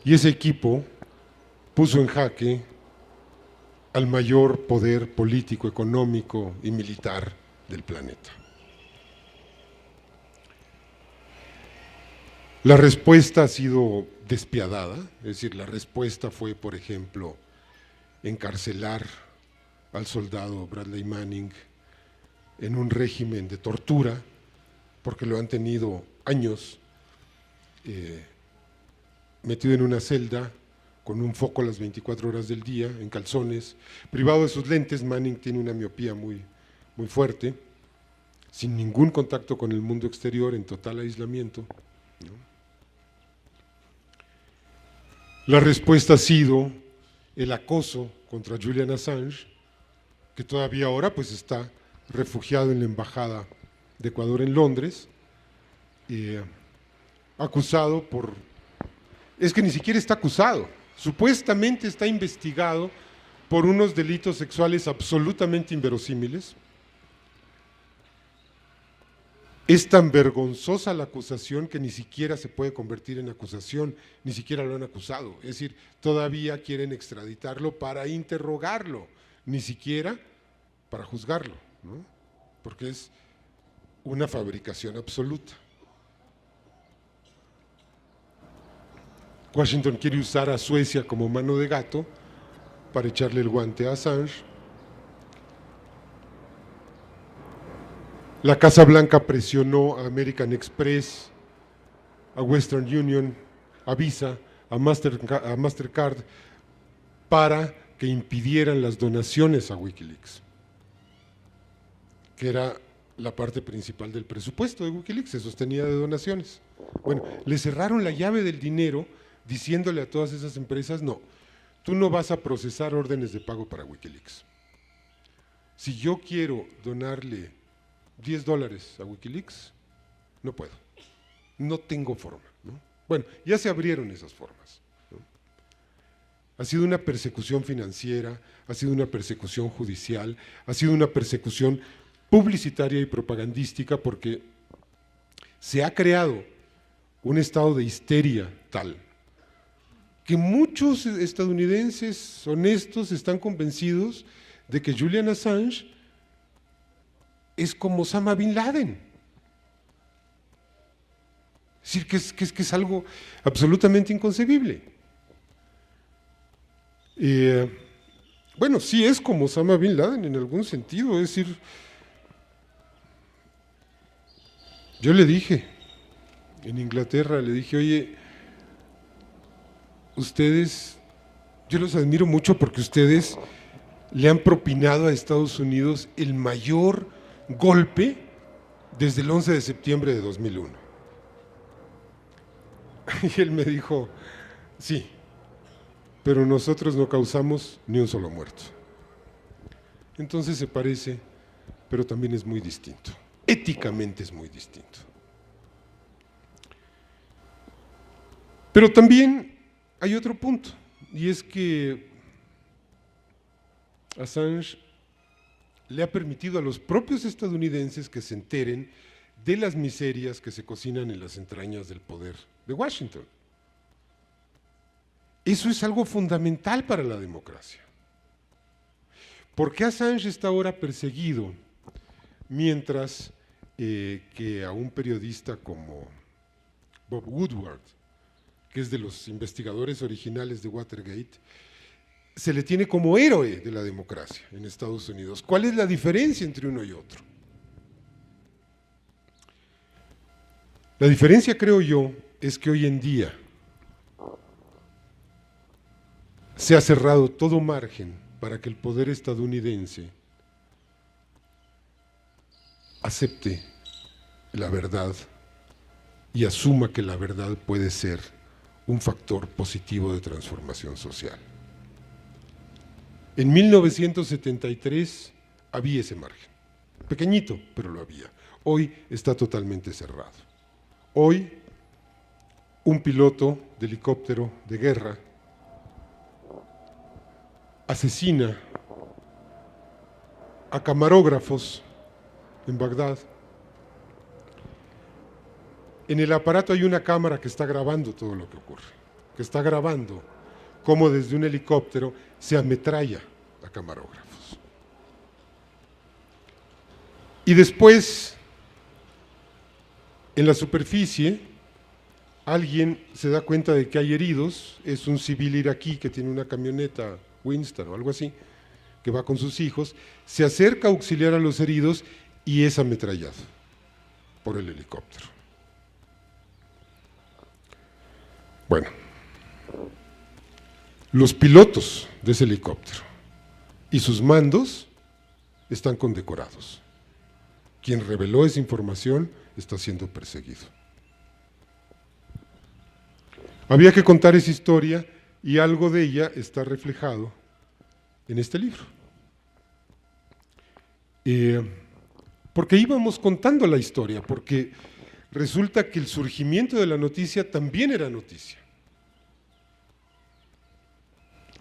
Y ese equipo puso en jaque al mayor poder político, económico y militar del planeta. La respuesta ha sido despiadada, es decir, la respuesta fue, por ejemplo, encarcelar al soldado Bradley Manning en un régimen de tortura, porque lo han tenido años metido en una celda con un foco las 24 horas del día, en calzones, privado de sus lentes. Manning tiene una miopía muy fuerte, sin ningún contacto con el mundo exterior, en total aislamiento, ¿no? La respuesta ha sido el acoso contra Julian Assange, que todavía ahora pues está refugiado en la Embajada de Ecuador en Londres, acusado por… Es que ni siquiera está acusado, supuestamente está investigado por unos delitos sexuales absolutamente inverosímiles. Es tan vergonzosa la acusación que ni siquiera se puede convertir en acusación, ni siquiera lo han acusado. Es decir, todavía quieren extraditarlo para interrogarlo, ni siquiera para juzgarlo, ¿no? Porque es una fabricación absoluta. Washington quiere usar a Suecia como mano de gato para echarle el guante a Assange. La Casa Blanca presionó a American Express, a Western Union, a Visa, a Mastercard para que impidieran las donaciones a Wikileaks, que era la parte principal del presupuesto de Wikileaks, se sostenía de donaciones. Bueno, le cerraron la llave del dinero diciéndole a todas esas empresas: no, tú no vas a procesar órdenes de pago para Wikileaks. Si yo quiero donarle $10 a Wikileaks, no puedo, no tengo forma, ¿no? Bueno, ya se abrieron esas formas, ¿no? Ha sido una persecución financiera, ha sido una persecución judicial, ha sido una persecución publicitaria y propagandística, porque se ha creado un estado de histeria tal que muchos estadounidenses honestos están convencidos de que Julian Assange es como Osama Bin Laden. Es decir, que es algo absolutamente inconcebible. Bueno, sí es como Osama Bin Laden en algún sentido, es decir, yo le dije en Inglaterra, le dije: oye, ustedes, yo los admiro mucho porque ustedes le han propinado a Estados Unidos el mayor golpe desde el 11 de septiembre de 2001. Y él me dijo: sí, pero nosotros no causamos ni un solo muerto. Entonces se parece, pero también es muy distinto. Éticamente es muy distinto. Pero también hay otro punto, y es que Assange le ha permitido a los propios estadounidenses que se enteren de las miserias que se cocinan en las entrañas del poder de Washington. Eso es algo fundamental para la democracia. ¿Por qué Assange está ahora perseguido mientras que a un periodista como Bob Woodward, que es de los investigadores originales de Watergate, se le tiene como héroe de la democracia en Estados Unidos? ¿Cuál es la diferencia entre uno y otro? La diferencia, creo yo, es que hoy en día se ha cerrado todo margen para que el poder estadounidense acepte la verdad y asuma que la verdad puede ser un factor positivo de transformación social. En 1973 había ese margen, pequeñito, pero lo había. Hoy está totalmente cerrado. Hoy, un piloto de helicóptero de guerra asesina a camarógrafos en Bagdad. En el aparato hay una cámara que está grabando todo lo que ocurre, que está grabando cómo desde un helicóptero se ametralla a camarógrafos. Y después, en la superficie, alguien se da cuenta de que hay heridos, es un civil iraquí que tiene una camioneta Windstar o algo así, que va con sus hijos, se acerca a auxiliar a los heridos y es ametrallado por el helicóptero. Bueno, Los pilotos de ese helicóptero y sus mandos están condecorados. Quien reveló esa información está siendo perseguido. Había que contar esa historia y algo de ella está reflejado en este libro. Porque íbamos contando la historia, porque resulta que el surgimiento de la noticia también era noticia,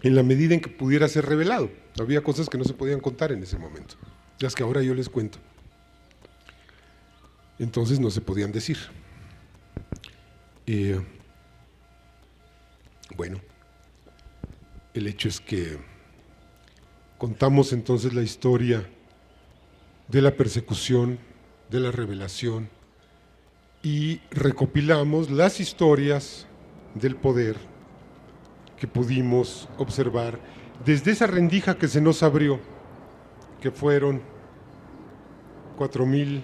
en la medida en que pudiera ser revelado. Había cosas que no se podían contar en ese momento, las que ahora yo les cuento. Entonces no se podían decir. Bueno, el hecho es que contamos entonces la historia de la persecución, de la revelación, y recopilamos las historias del poder que pudimos observar desde esa rendija que se nos abrió, que fueron 4,000,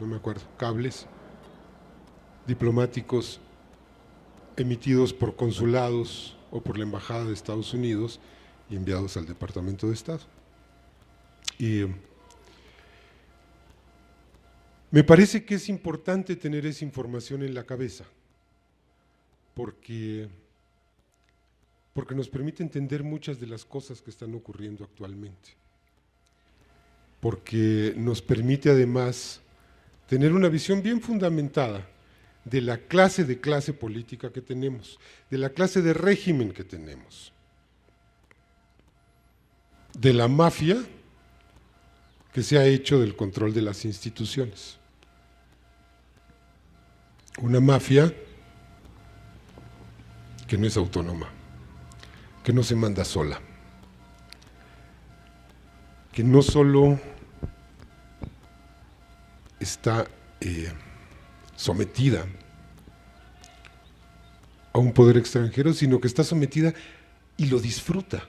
no me acuerdo, cables diplomáticos emitidos por consulados o por la Embajada de Estados Unidos y enviados al Departamento de Estado. Y me parece que es importante tener esa información en la cabeza, porque nos permite entender muchas de las cosas que están ocurriendo actualmente, porque nos permite además tener una visión bien fundamentada de la clase política que tenemos, de la clase de régimen que tenemos, de la mafia que se ha hecho del control de las instituciones. Una mafia que no es autónoma, que no se manda sola, que no solo está sometida a un poder extranjero, sino que está sometida y lo disfruta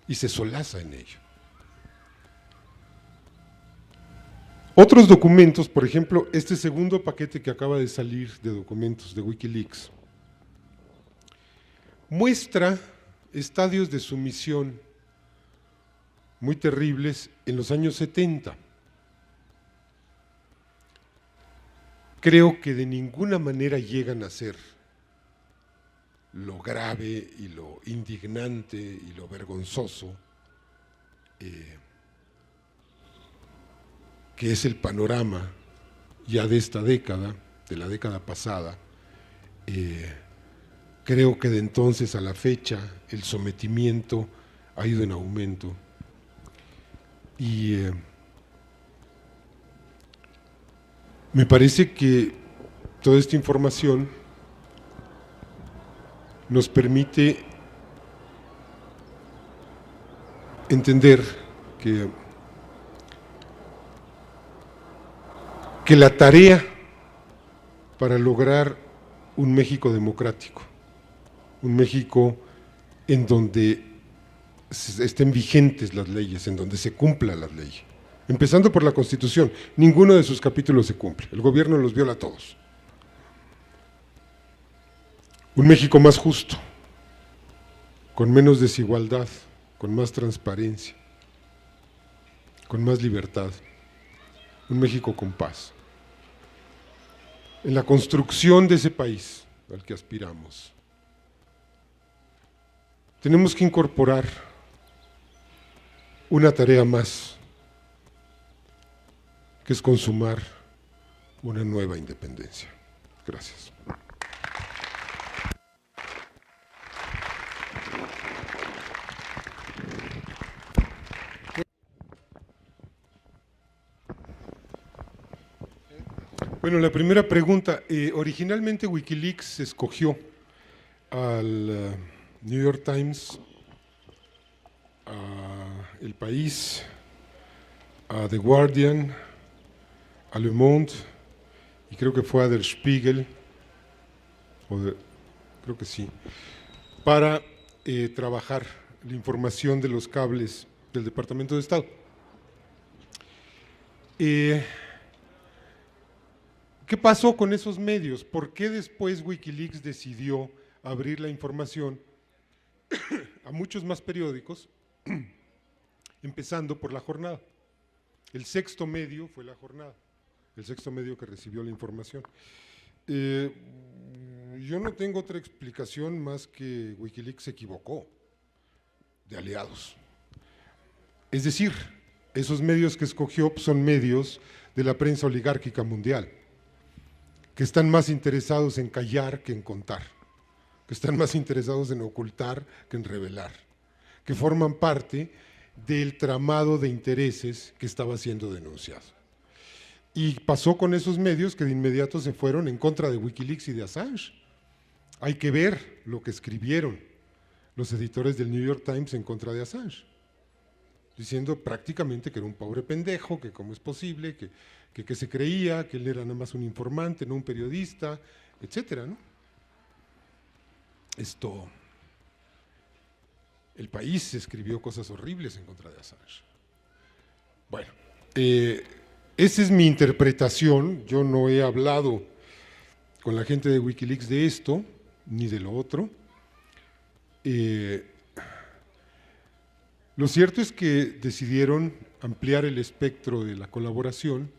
y se solaza en ello. Otros documentos, por ejemplo, este segundo paquete que acaba de salir de documentos de Wikileaks, muestra estadios de sumisión muy terribles en los años 70. Creo que de ninguna manera llegan a ser lo grave y lo indignante y lo vergonzoso que es el panorama ya de esta década, de la década pasada. Creo que de entonces a la fecha el sometimiento ha ido en aumento y me parece que toda esta información nos permite entender que la tarea para lograr un México democrático, un México en donde estén vigentes las leyes, en donde se cumplan las leyes, empezando por la Constitución, ninguno de sus capítulos se cumple, el gobierno los viola a todos. Un México más justo, con menos desigualdad, con más transparencia, con más libertad, un México con paz. En la construcción de ese país al que aspiramos, tenemos que incorporar una tarea más, que es consumar una nueva independencia. Gracias. Bueno, la primera pregunta, originalmente Wikileaks escogió al New York Times, a El País, a The Guardian, a Le Monde, y creo que fue a Der Spiegel, creo que sí, para trabajar la información de los cables del Departamento de Estado. ¿Qué pasó con esos medios? ¿Por qué después Wikileaks decidió abrir la información a muchos más periódicos, empezando por La Jornada. El sexto medio fue La Jornada, el sexto medio que recibió la información. Yo no tengo otra explicación más que Wikileaks se equivocó de aliados. Es decir, esos medios que escogió son medios de la prensa oligárquica mundial, que están más interesados en callar que en contar, que están más interesados en ocultar que en revelar, que forman parte del tramado de intereses que estaba siendo denunciado. Y pasó con esos medios que de inmediato se fueron en contra de Wikileaks y de Assange. Hay que ver lo que escribieron los editores del New York Times en contra de Assange, diciendo prácticamente que era un pobre pendejo, que cómo es posible, que se creía, que él era nada más un informante, no un periodista, etcétera, ¿no? El País escribió cosas horribles en contra de Assange. Bueno, esa es mi interpretación. Yo no he hablado con la gente de Wikileaks de esto, ni de lo otro. Lo cierto es que decidieron ampliar el espectro de la colaboración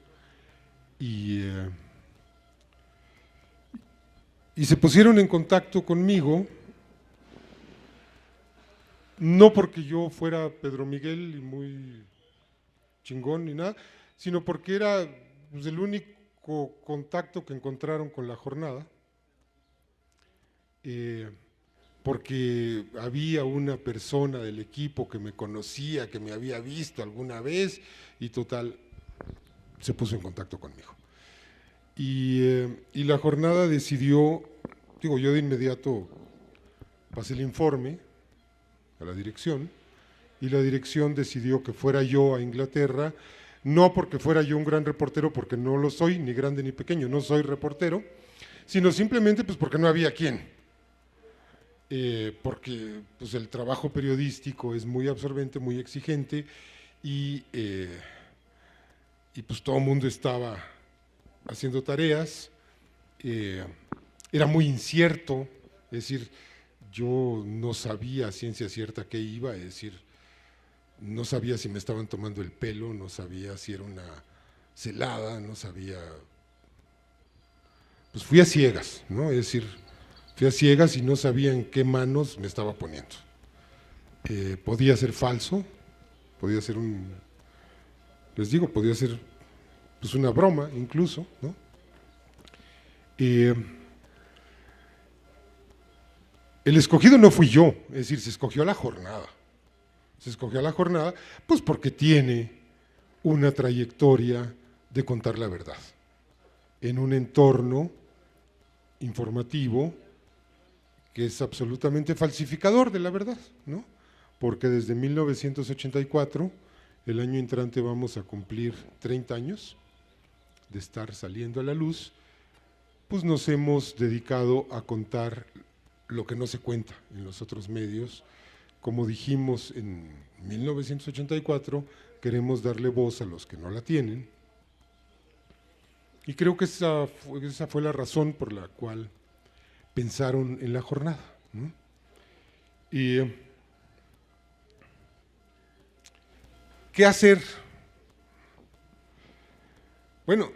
y se pusieron en contacto conmigo, no porque yo fuera Pedro Miguel y muy chingón ni nada, sino porque era pues, el único contacto que encontraron con La Jornada, porque había una persona del equipo que me conocía, que me había visto alguna vez y total, se puso en contacto conmigo. Y La Jornada decidió, digo, yo de inmediato pasé el informe a la dirección y la dirección decidió que fuera yo a Inglaterra, no porque fuera yo un gran reportero, porque no lo soy, ni grande ni pequeño, no soy reportero, sino simplemente pues porque no había quién. Porque pues, el trabajo periodístico es muy absorbente, muy exigente y pues todo el mundo estaba haciendo tareas, era muy incierto, es decir, yo no sabía a ciencia cierta qué iba, es decir, no sabía si me estaban tomando el pelo, no sabía si era una celada, no sabía, pues fui a ciegas, ¿no? Es decir, fui a ciegas y no sabía en qué manos me estaba poniendo. Podía ser falso, podía ser les digo, podía ser pues una broma incluso, ¿no? El escogido no fui yo, es decir, se escogió a La Jornada. Se escogió a La Jornada, pues porque tiene una trayectoria de contar la verdad en un entorno informativo que es absolutamente falsificador de la verdad, ¿no? Porque desde 1984, el año entrante vamos a cumplir 30 años de estar saliendo a la luz, pues nos hemos dedicado a contar lo que no se cuenta en los otros medios. Como dijimos en 1984, queremos darle voz a los que no la tienen. Y creo que esa fue la razón por la cual pensaron en La Jornada, ¿no? Y ¿qué hacer? Bueno,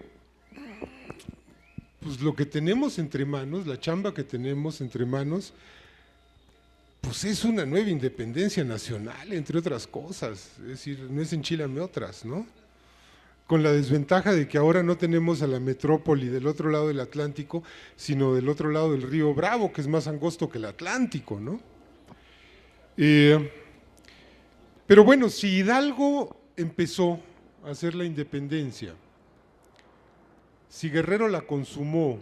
pues lo que tenemos entre manos, la chamba que tenemos entre manos, pues es una nueva independencia nacional, entre otras cosas, es decir, no es enchilame otras, ¿no? Con la desventaja de que ahora no tenemos a la metrópoli del otro lado del Atlántico, sino del otro lado del río Bravo, que es más angosto que el Atlántico, ¿no? Pero bueno, si Hidalgo empezó a hacer la independencia, si Guerrero la consumó,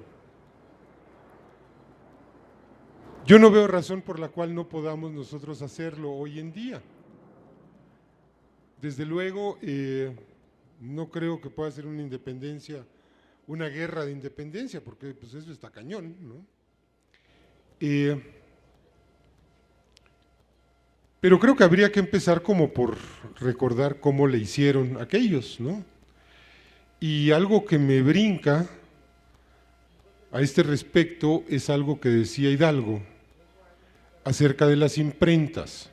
yo no veo razón por la cual no podamos nosotros hacerlo hoy en día. Desde luego, no creo que pueda ser una independencia, una guerra de independencia, porque pues eso está cañón, ¿no? Pero creo que habría que empezar como por recordar cómo le hicieron aquellos, ¿no? Y algo que me brinca a este respecto es algo que decía Hidalgo, acerca de las imprentas.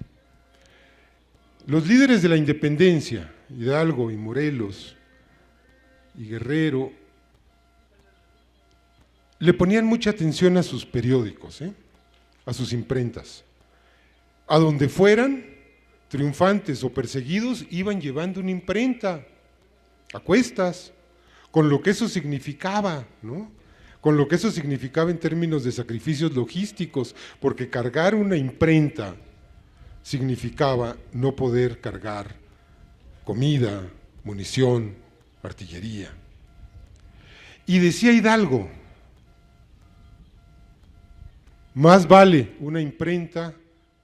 Los líderes de la independencia, Hidalgo y Morelos y Guerrero, le ponían mucha atención a sus periódicos, a sus imprentas. A donde fueran, triunfantes o perseguidos, iban llevando una imprenta a cuestas, con lo que eso significaba, ¿no? Con lo que eso significaba en términos de sacrificios logísticos, porque cargar una imprenta significaba no poder cargar comida, munición, artillería. Y decía Hidalgo, más vale una imprenta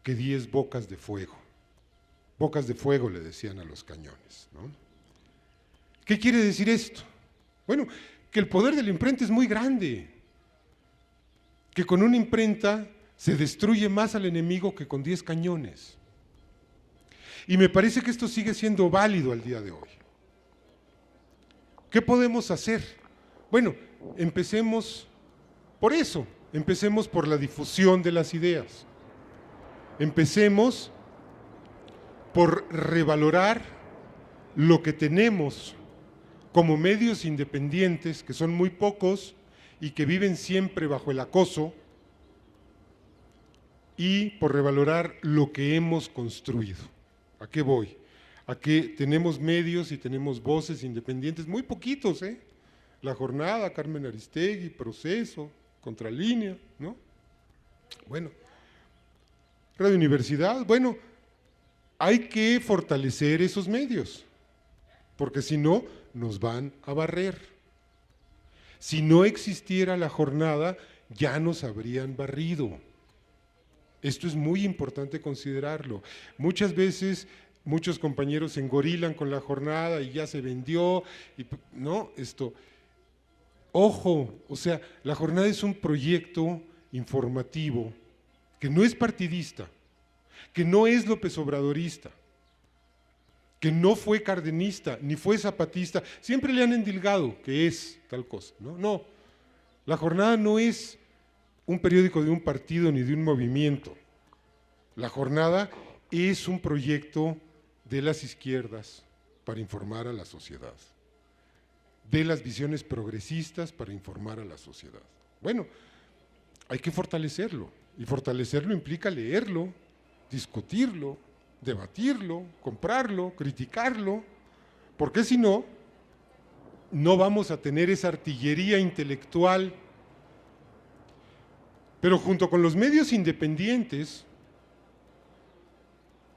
que 10 bocas de fuego. Bocas de fuego le decían a los cañones, ¿no? ¿Qué quiere decir esto? Bueno, que el poder de la imprenta es muy grande, que con una imprenta se destruye más al enemigo que con 10 cañones. Y me parece que esto sigue siendo válido al día de hoy. ¿Qué podemos hacer? Bueno, empecemos por eso, empecemos por la difusión de las ideas. Empecemos por revalorar lo que tenemos como medios independientes, que son muy pocos y que viven siempre bajo el acoso, y por revalorar lo que hemos construido. ¿A qué voy? A que tenemos medios y tenemos voces independientes, muy poquitos, La Jornada, Carmen Aristegui, Proceso, Contralínea, ¿no? Bueno, Radio Universidad, bueno, hay que fortalecer esos medios, porque si no, nos van a barrer. Si no existiera La Jornada, ya nos habrían barrido. Esto es muy importante considerarlo. Muchas veces muchos compañeros se engorilan con La Jornada y ya se vendió, y, no, ojo, o sea, La Jornada es un proyecto informativo que no es partidista, que no es López Obradorista, que no fue cardenista, ni fue zapatista, siempre le han endilgado que es tal cosa, ¿no? No, La Jornada no es un periódico de un partido ni de un movimiento. La Jornada es un proyecto de las izquierdas para informar a la sociedad, de las visiones progresistas para informar a la sociedad. Bueno, hay que fortalecerlo, y fortalecerlo implica leerlo, discutirlo, debatirlo, comprarlo, criticarlo, porque si no, no vamos a tener esa artillería intelectual. Pero junto con los medios independientes,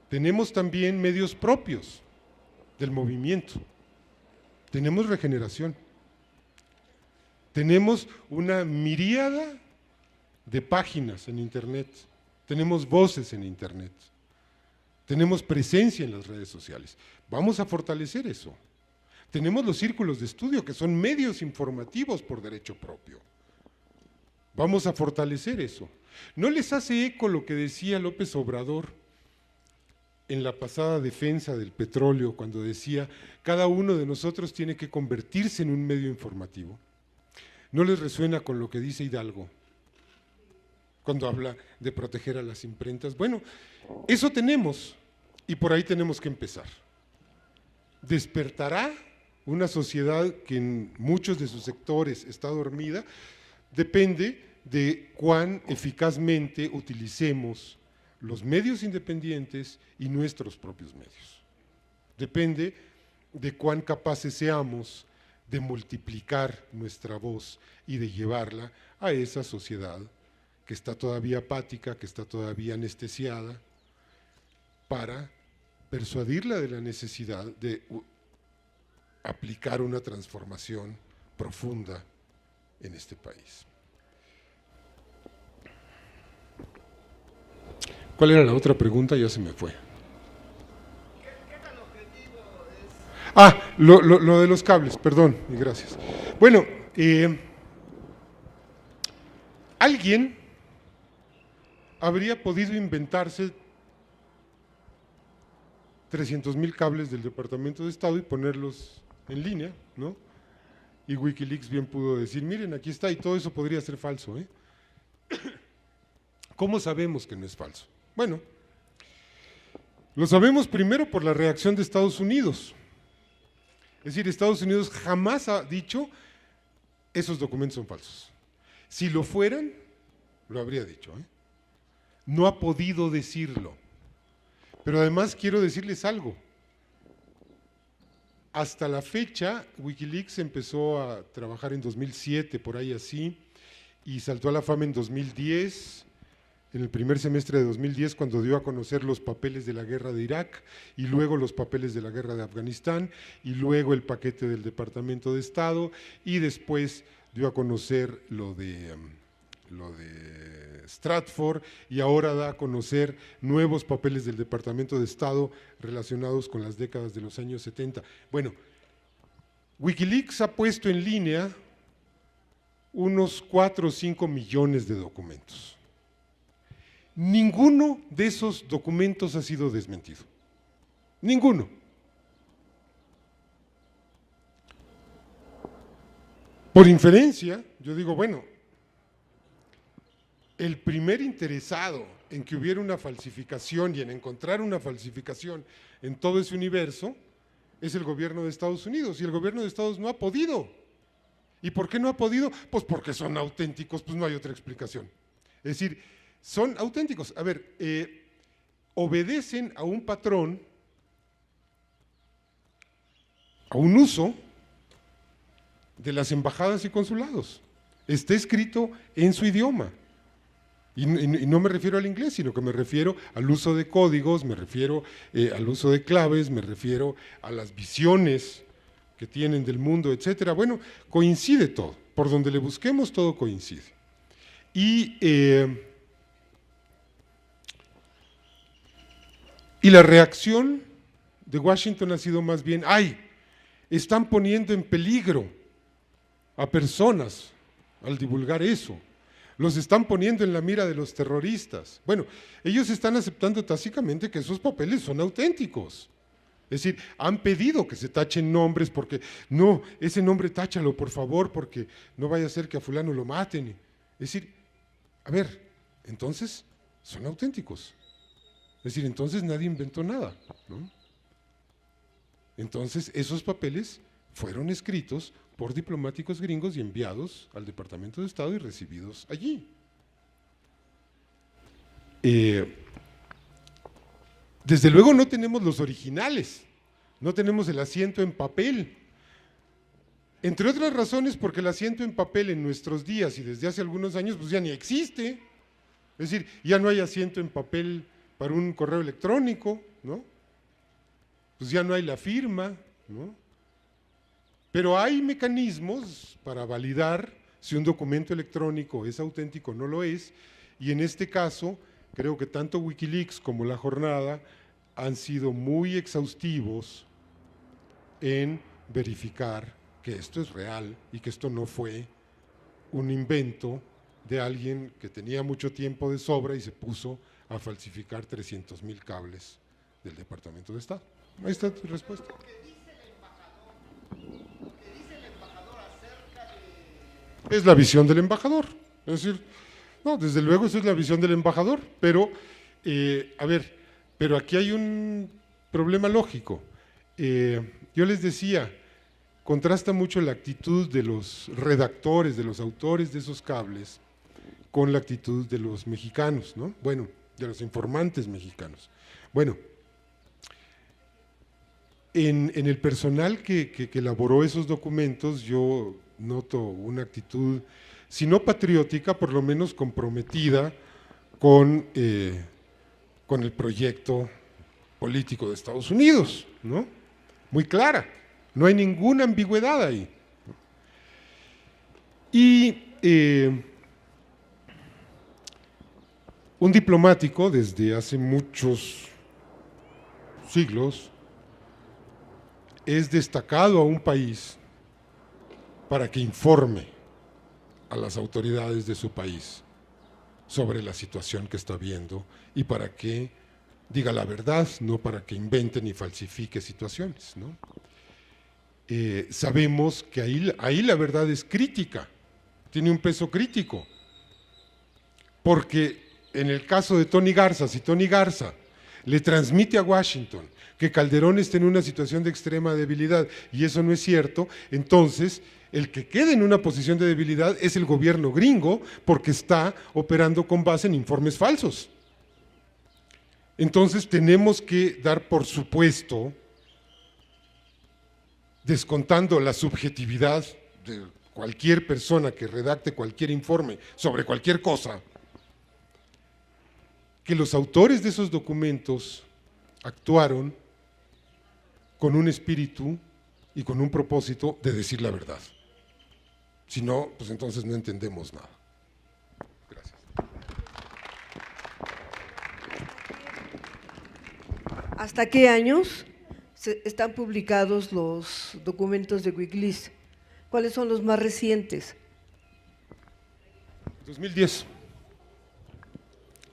tenemos también medios propios del movimiento. Tenemos Regeneración. Tenemos una miríada de páginas en Internet. Tenemos voces en Internet. Tenemos presencia en las redes sociales. Vamos a fortalecer eso. Tenemos los círculos de estudio, que son medios informativos por derecho propio. Vamos a fortalecer eso. ¿No les hace eco lo que decía López Obrador en la pasada defensa del petróleo, cuando decía, cada uno de nosotros tiene que convertirse en un medio informativo? ¿No les resuena con lo que dice Hidalgo cuando habla de proteger a las imprentas? Bueno, eso tenemos, y por ahí tenemos que empezar. ¿Despertará una sociedad que en muchos de sus sectores está dormida? Depende de cuán eficazmente utilicemos los medios independientes y nuestros propios medios. Depende de cuán capaces seamos de multiplicar nuestra voz y de llevarla a esa sociedad que está todavía apática, que está todavía anestesiada, para persuadirla de la necesidad de aplicar una transformación profunda en este país. ¿Cuál era la otra pregunta? Ya se me fue. ¿Qué tan objetivo es? Ah, lo de los cables, perdón, y gracias. Bueno, alguien habría podido inventarse 300,000 cables del Departamento de Estado y ponerlos en línea, ¿no? Y Wikileaks bien pudo decir, miren, aquí está, y todo eso podría ser falso, ¿Cómo sabemos que no es falso? Bueno, lo sabemos primero por la reacción de Estados Unidos. Es decir, Estados Unidos jamás ha dicho esos documentos son falsos. Si lo fueran, lo habría dicho, ¿eh? No ha podido decirlo. Pero además quiero decirles algo. Hasta la fecha, Wikileaks empezó a trabajar en 2007, por ahí así, y saltó a la fama en 2010, en el primer semestre de 2010, cuando dio a conocer los papeles de la guerra de Irak, y luego los papeles de la guerra de Afganistán, y luego el paquete del Departamento de Estado, y después dio a conocer lo de Stratford, y ahora da a conocer nuevos papeles del Departamento de Estado relacionados con las décadas de los años 70. Bueno, Wikileaks ha puesto en línea unos 4 o 5 millones de documentos. Ninguno de esos documentos ha sido desmentido. Ninguno. Por inferencia, yo digo, bueno, el primer interesado en que hubiera una falsificación y en encontrar una falsificación en todo ese universo es el gobierno de Estados Unidos, y el gobierno de Estados Unidos no ha podido. ¿Y por qué no ha podido? Pues porque son auténticos, pues no hay otra explicación. Es decir, son auténticos. A ver, obedecen a un patrón, a un uso de las embajadas y consulados. Está escrito en su idioma. Y no me refiero al inglés, sino que me refiero al uso de códigos, me refiero al uso de claves, me refiero a las visiones que tienen del mundo, etcétera. Bueno, coincide todo. Por donde le busquemos, todo coincide. Y la reacción de Washington ha sido más bien, ¡ay! Están poniendo en peligro a personas al divulgar eso. Los están poniendo en la mira de los terroristas. Bueno, ellos están aceptando tácitamente que esos papeles son auténticos. Es decir, han pedido que se tachen nombres porque, no, ese nombre táchalo por favor porque no vaya a ser que a fulano lo maten. Es decir, a ver, entonces son auténticos. Es decir, entonces nadie inventó nada, ¿no? Entonces esos papeles fueron escritos por diplomáticos gringos y enviados al Departamento de Estado y recibidos allí. Desde luego no tenemos los originales, no tenemos el asiento en papel, entre otras razones porque el asiento en papel en nuestros días y desde hace algunos años pues ya ni existe. Es decir, ya no hay asiento en papel para un correo electrónico, ¿no? Pues ya no hay la firma, ¿no? Pero hay mecanismos para validar si un documento electrónico es auténtico o no lo es, y en este caso creo que tanto Wikileaks como La Jornada han sido muy exhaustivos en verificar que esto es real y que esto no fue un invento de alguien que tenía mucho tiempo de sobra y se puso a falsificar 300,000 cables del Departamento de Estado. Ahí está tu respuesta. Es la visión del embajador, es decir, no, desde luego esa es la visión del embajador, pero, a ver, pero aquí hay un problema lógico. Yo les decía, contrasta mucho la actitud de los redactores, de los autores de esos cables, con la actitud de los mexicanos, ¿no? Bueno, de los informantes mexicanos. Bueno, en el personal que elaboró esos documentos, yo noto una actitud, si no patriótica, por lo menos comprometida con el proyecto político de Estados Unidos, ¿no? Muy clara, no hay ninguna ambigüedad ahí. Y un diplomático desde hace muchos siglos es destacado a un país para que informe a las autoridades de su país sobre la situación que está viendo y para que diga la verdad, no para que invente ni falsifique situaciones, ¿no? Sabemos que ahí la verdad es crítica, tiene un peso crítico, porque en el caso de Tony Garza, si Tony Garza le transmite a Washington que Calderón está en una situación de extrema debilidad y eso no es cierto, entonces el que quede en una posición de debilidad es el gobierno gringo porque está operando con base en informes falsos. Entonces tenemos que dar por supuesto, descontando la subjetividad de cualquier persona que redacte cualquier informe sobre cualquier cosa, que los autores de esos documentos actuaron con un espíritu y con un propósito de decir la verdad. Si no, pues entonces no entendemos nada. Gracias. ¿Hasta qué años están publicados los documentos de Wikileaks? ¿Cuáles son los más recientes? 2010.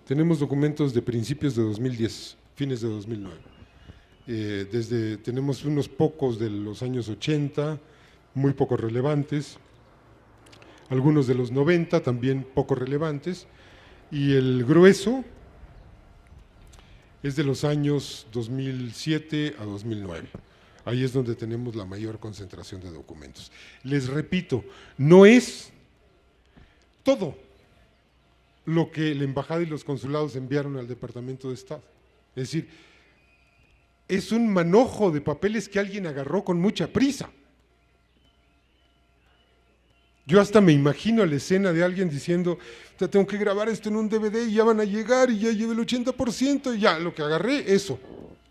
Tenemos documentos de principios de 2010, fines de 2009. Tenemos unos pocos de los años 80, muy poco relevantes, algunos de los 90 también poco relevantes, y el grueso es de los años 2007 a 2009. Ahí es donde tenemos la mayor concentración de documentos. Les repito, no es todo lo que la embajada y los consulados enviaron al Departamento de Estado. Es decir, es un manojo de papeles que alguien agarró con mucha prisa. Yo hasta me imagino la escena de alguien diciendo, tengo que grabar esto en un DVD y ya van a llegar y ya llevé el 80% y ya, lo que agarré, eso,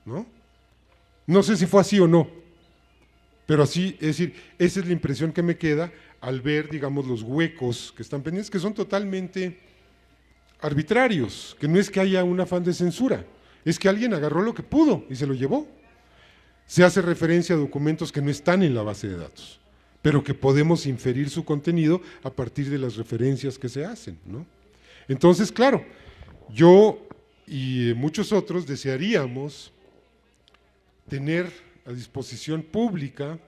¿no? No sé si fue así o no, pero así, es decir, esa es la impresión que me queda al ver, digamos, los huecos que están pendientes, que son totalmente arbitrarios, que no es que haya un afán de censura, es que alguien agarró lo que pudo y se lo llevó. Se hace referencia a documentos que no están en la base de datos, pero que podemos inferir su contenido a partir de las referencias que se hacen, ¿no? Entonces, claro, yo y muchos otros desearíamos tener a disposición pública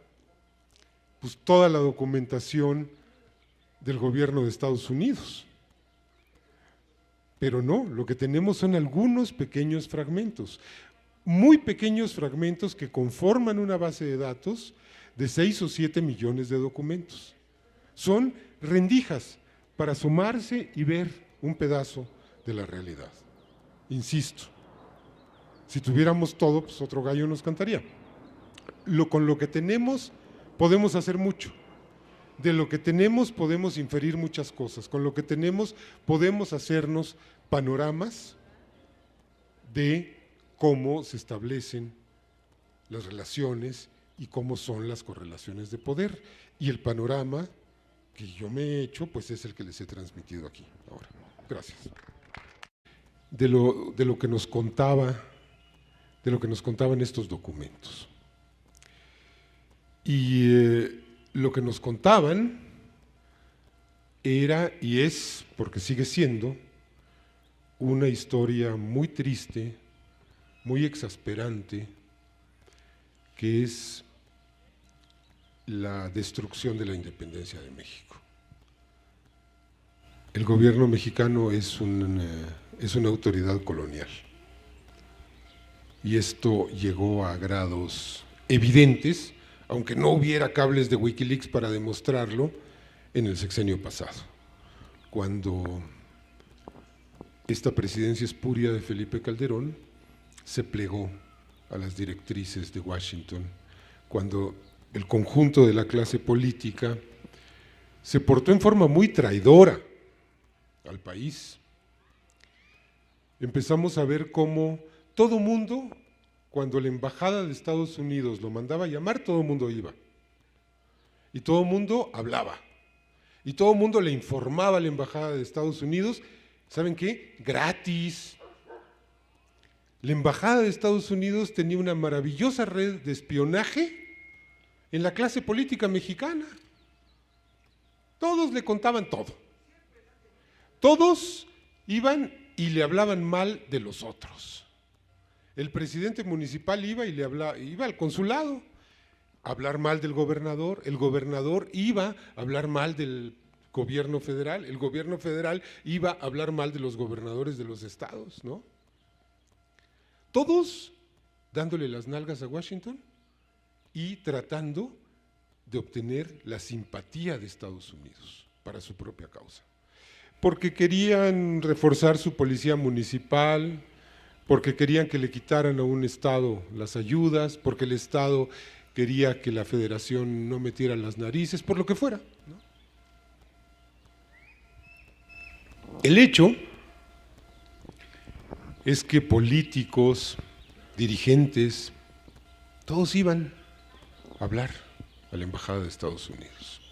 pues, toda la documentación del gobierno de Estados Unidos. Pero no, lo que tenemos son algunos pequeños fragmentos, muy pequeños fragmentos que conforman una base de datos de 6 o 7 millones de documentos. Son rendijas para asomarse y ver un pedazo de la realidad. Insisto, si tuviéramos todo, pues otro gallo nos cantaría. Con lo que tenemos podemos hacer mucho. De lo que tenemos podemos inferir muchas cosas. Con lo que tenemos podemos hacernos panoramas de cómo se establecen las relaciones y cómo son las correlaciones de poder. Y el panorama que yo me he hecho, pues es el que les he transmitido aquí ahora. Gracias. De lo que nos contaban estos documentos. Y lo que nos contaban era y es, porque sigue siendo, una historia muy triste, muy exasperante, que es la destrucción de la independencia de México. El gobierno mexicano es una autoridad colonial y esto llegó a grados evidentes, aunque no hubiera cables de Wikileaks para demostrarlo, en el sexenio pasado, cuando esta presidencia espuria de Felipe Calderón se plegó a las directrices de Washington, cuando el conjunto de la clase política se portó en forma muy traidora al país. Empezamos a ver cómo todo mundo, cuando la embajada de Estados Unidos lo mandaba a llamar, todo el mundo iba. Y todo el mundo hablaba. Y todo el mundo le informaba a la embajada de Estados Unidos, ¿saben qué? Gratis. La embajada de Estados Unidos tenía una maravillosa red de espionaje en la clase política mexicana. Todos le contaban todo. Todos iban y le hablaban mal de los otros. El presidente municipal iba y iba al consulado a hablar mal del gobernador, el gobernador iba a hablar mal del gobierno federal. El gobierno federal iba a hablar mal de los gobernadores de los estados, ¿no? Todos dándole las nalgas a Washington y tratando de obtener la simpatía de Estados Unidos para su propia causa. Porque querían reforzar su policía municipal, porque querían que le quitaran a un estado las ayudas, porque el estado quería que la federación no metiera las narices, por lo que fuera, ¿no? El hecho es que políticos, dirigentes, todos iban a hablar a la embajada de Estados Unidos.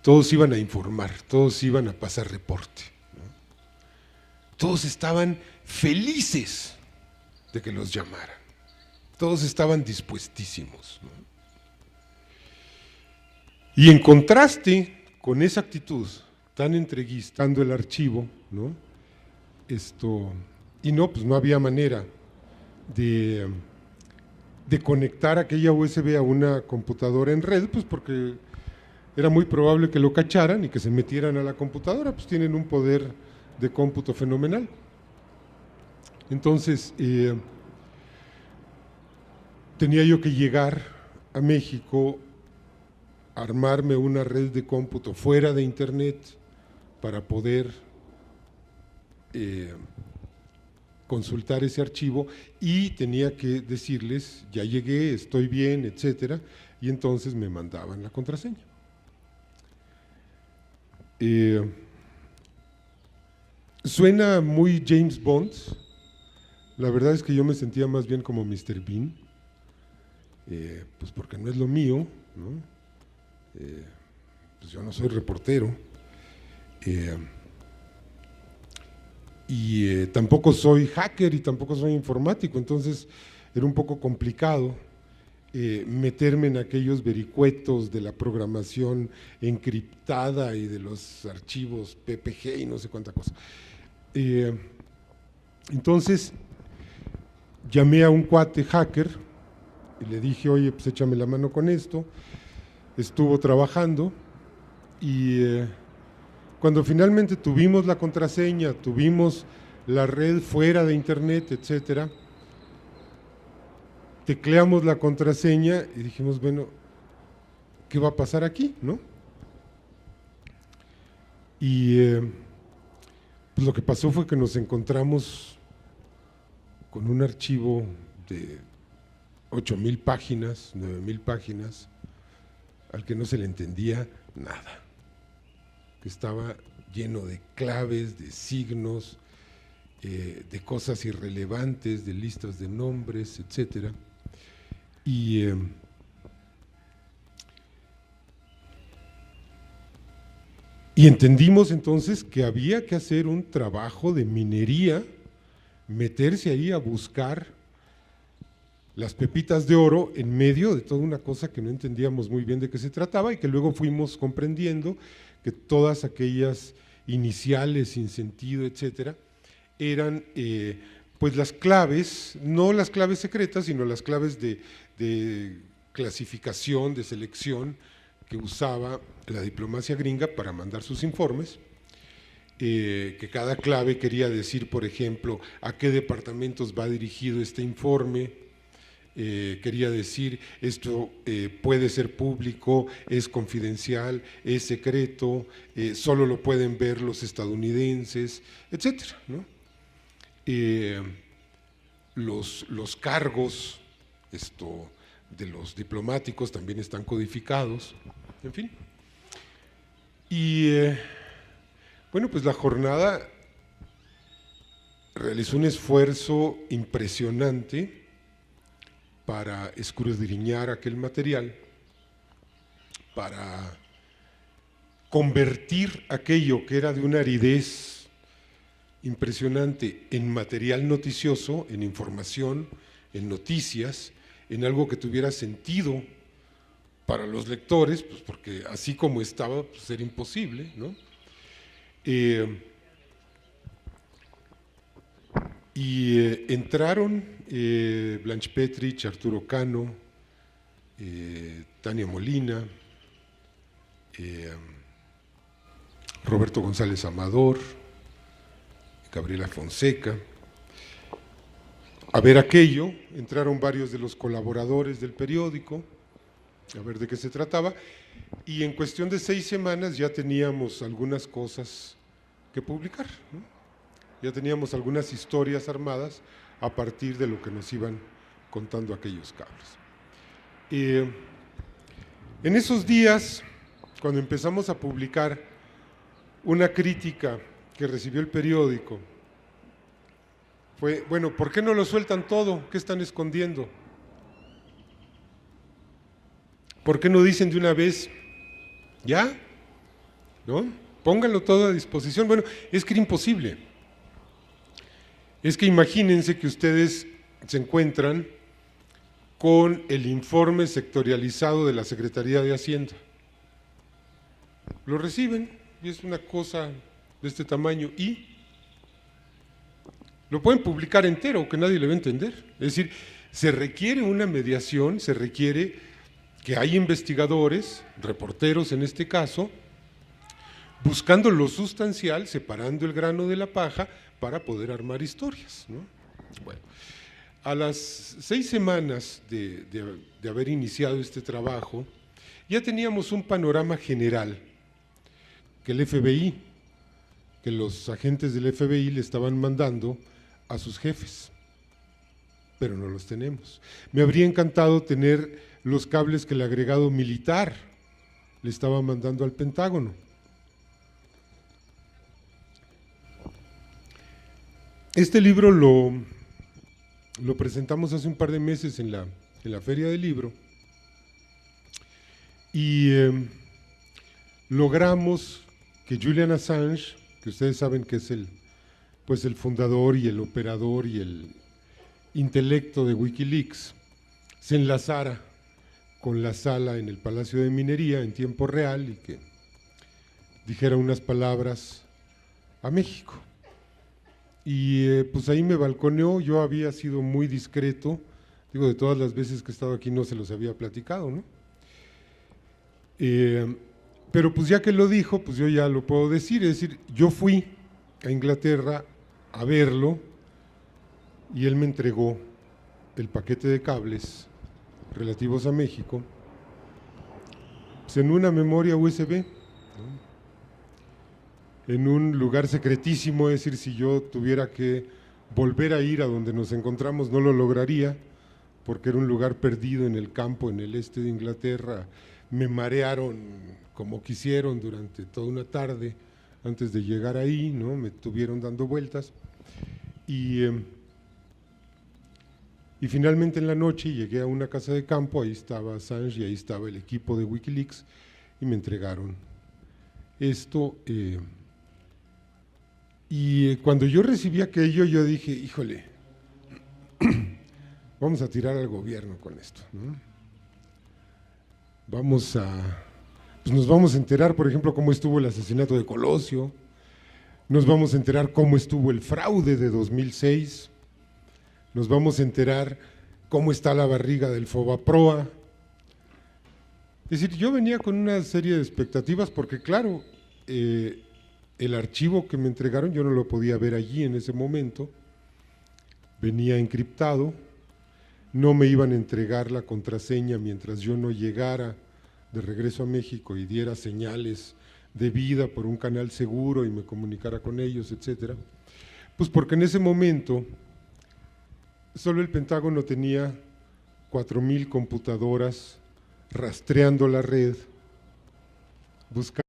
Todos iban a informar, todos iban a pasar reporte, ¿no? Todos estaban felices de que los llamaran, todos estaban dispuestísimos, ¿no? Y en contraste con esa actitud tan entreguista, dando el archivo, ¿no? Y no, pues no había manera de conectar aquella USB a una computadora en red, pues porque era muy probable que lo cacharan y que se metieran a la computadora, pues tienen un poder de cómputo fenomenal. Entonces, tenía yo que llegar a México, armarme una red de cómputo fuera de internet para poder consultar ese archivo, y tenía que decirles, ya llegué, estoy bien, etcétera, y entonces me mandaban la contraseña. Suena muy James Bond, la verdad es que yo me sentía más bien como Mr. Bean, pues porque no es lo mío, ¿no? Pues yo no soy reportero, y tampoco soy hacker y tampoco soy informático, entonces era un poco complicado meterme en aquellos vericuetos de la programación encriptada y de los archivos PPG y no sé cuánta cosa. Entonces llamé a un cuate hacker y le dije, oye, pues échame la mano con esto. Estuvo trabajando y cuando finalmente tuvimos la contraseña, tuvimos la red fuera de internet, etcétera, tecleamos la contraseña y dijimos, bueno, ¿qué va a pasar aquí, no? Y pues lo que pasó fue que nos encontramos con un archivo de 8,000 páginas, 9,000 páginas, al que no se le entendía nada, que estaba lleno de claves, de signos, de cosas irrelevantes, de listas de nombres, etcétera. Y entendimos entonces que había que hacer un trabajo de minería, meterse ahí a buscar las pepitas de oro en medio de toda una cosa que no entendíamos muy bien de qué se trataba y que luego fuimos comprendiendo que todas aquellas iniciales sin sentido, etcétera, eran pues las claves, no las claves secretas, sino las claves de clasificación, de selección que usaba la diplomacia gringa para mandar sus informes, que cada clave quería decir, por ejemplo, a qué departamentos va dirigido este informe. Quería decir, esto puede ser público, es confidencial, es secreto, solo lo pueden ver los estadounidenses, etcétera, ¿no? Los cargos de los diplomáticos también están codificados, en fin. Y bueno, pues la jornada realizó un esfuerzo impresionante para escudriñar aquel material, para convertir aquello que era de una aridez impresionante en material noticioso, en información, en noticias, en algo que tuviera sentido para los lectores, pues porque así como estaba, pues era imposible, ¿no? Entraron Blanche Petrich, Arturo Cano, Tania Molina, Roberto González Amador, Gabriela Fonseca. A ver aquello, entraron varios de los colaboradores del periódico, a ver de qué se trataba, y en cuestión de 6 semanas ya teníamos algunas cosas que publicar, ¿no? Ya teníamos algunas historias armadas a partir de lo que nos iban contando aquellos cables. En esos días, cuando empezamos a publicar una crítica que recibió el periódico, fue, bueno, ¿por qué no lo sueltan todo? ¿Qué están escondiendo? ¿Por qué no dicen de una vez, ya? ¿No? Pónganlo todo a disposición. Bueno, es que era imposible. Es que imagínense que ustedes se encuentran con el informe sectorializado de la Secretaría de Hacienda. Lo reciben y es una cosa de este tamaño y lo pueden publicar entero, que nadie le va a entender. Es decir, se requiere una mediación, se requiere que haya investigadores, reporteros en este caso, buscando lo sustancial, separando el grano de la paja para poder armar historias, ¿no? Bueno, a las 6 semanas de haber iniciado este trabajo, ya teníamos un panorama general que el FBI, que los agentes del FBI le estaban mandando a sus jefes, pero no los tenemos. Me habría encantado tener los cables que el agregado militar le estaba mandando al Pentágono. Este libro lo presentamos hace un par de meses en la Feria del Libro y logramos que Julian Assange, que ustedes saben que es el fundador y el operador y el intelecto de Wikileaks, se enlazara con la sala en el Palacio de Minería en tiempo real y que dijera unas palabras a México. Y pues ahí me balconeó. Yo había sido muy discreto, digo, de todas las veces que he estado aquí no se los había platicado, ¿no? Pero pues ya que lo dijo, pues yo ya lo puedo decir, es decir, yo fui a Inglaterra a verlo y él me entregó el paquete de cables relativos a México pues en una memoria USB, ¿no? En un lugar secretísimo, es decir, si yo tuviera que volver a ir a donde nos encontramos no lo lograría, porque era un lugar perdido en el campo, en el este de Inglaterra. Me marearon como quisieron durante toda una tarde antes de llegar ahí, ¿no? Me tuvieron dando vueltas y finalmente en la noche llegué a una casa de campo, ahí estaba Assange y ahí estaba el equipo de Wikileaks y me entregaron esto. Y cuando yo recibí aquello, yo dije, híjole, vamos a tirar al gobierno con esto, ¿no? Pues nos vamos a enterar, por ejemplo, cómo estuvo el asesinato de Colosio, nos vamos a enterar cómo estuvo el fraude de 2006, nos vamos a enterar cómo está la barriga del Fobaproa. Es decir, yo venía con una serie de expectativas porque, claro, el archivo que me entregaron yo no lo podía ver allí en ese momento, venía encriptado, no me iban a entregar la contraseña mientras yo no llegara de regreso a México y diera señales de vida por un canal seguro y me comunicara con ellos, etcétera. Pues porque en ese momento solo el Pentágono tenía 4,000 computadoras rastreando la red, buscando.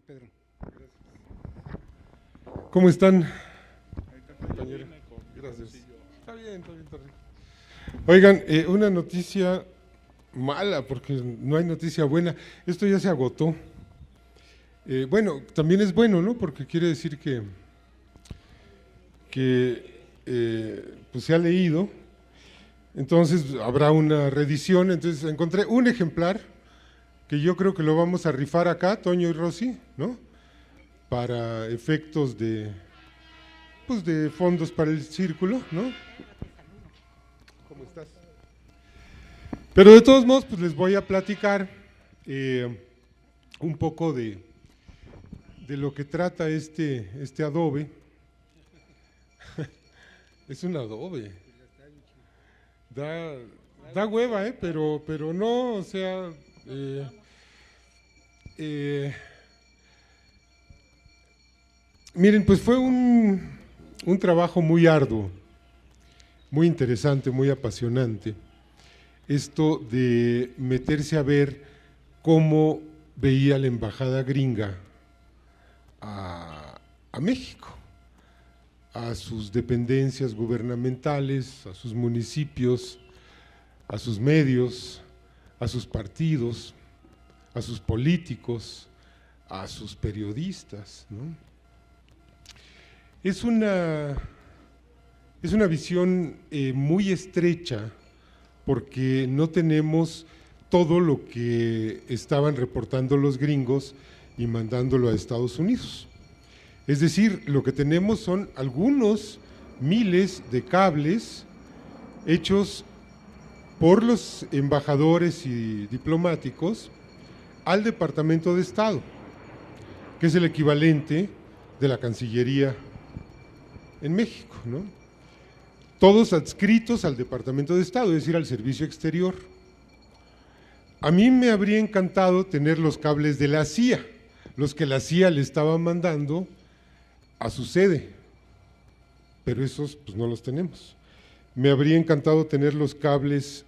Pedro. ¿Cómo están, compañero? Gracias. Está bien, está bien, está bien. Oigan, una noticia mala, porque no hay noticia buena. Esto ya se agotó. Bueno, también es bueno, ¿no? Porque quiere decir que pues se ha leído, Entonces habrá una reedición. Entonces encontré un ejemplar que yo creo que lo vamos a rifar acá, Toño y Rosy, ¿no? Para efectos de, pues de fondos para el círculo, ¿no? ¿Cómo estás? Pero de todos modos, pues les voy a platicar un poco de lo que trata este adobe. Es un adobe. Da hueva, pero no, o sea, miren, pues fue un trabajo muy arduo, muy interesante, muy apasionante, esto de meterse a ver cómo veía la embajada gringa a México, a sus dependencias gubernamentales, a sus municipios, a sus medios, a sus partidos, a sus políticos, a sus periodistas, ¿no? Es una visión muy estrecha, porque no tenemos todo lo que estaban reportando los gringos y mandándolo a Estados Unidos. Es decir, lo que tenemos son algunos miles de cables hechos por los embajadores y diplomáticos al Departamento de Estado, que es el equivalente de la Cancillería en México, ¿no? Todos adscritos al Departamento de Estado, es decir, al Servicio Exterior. A mí me habría encantado tener los cables de la CIA, los que la CIA le estaba mandando a su sede, pero esos pues no los tenemos. Me habría encantado tener los cables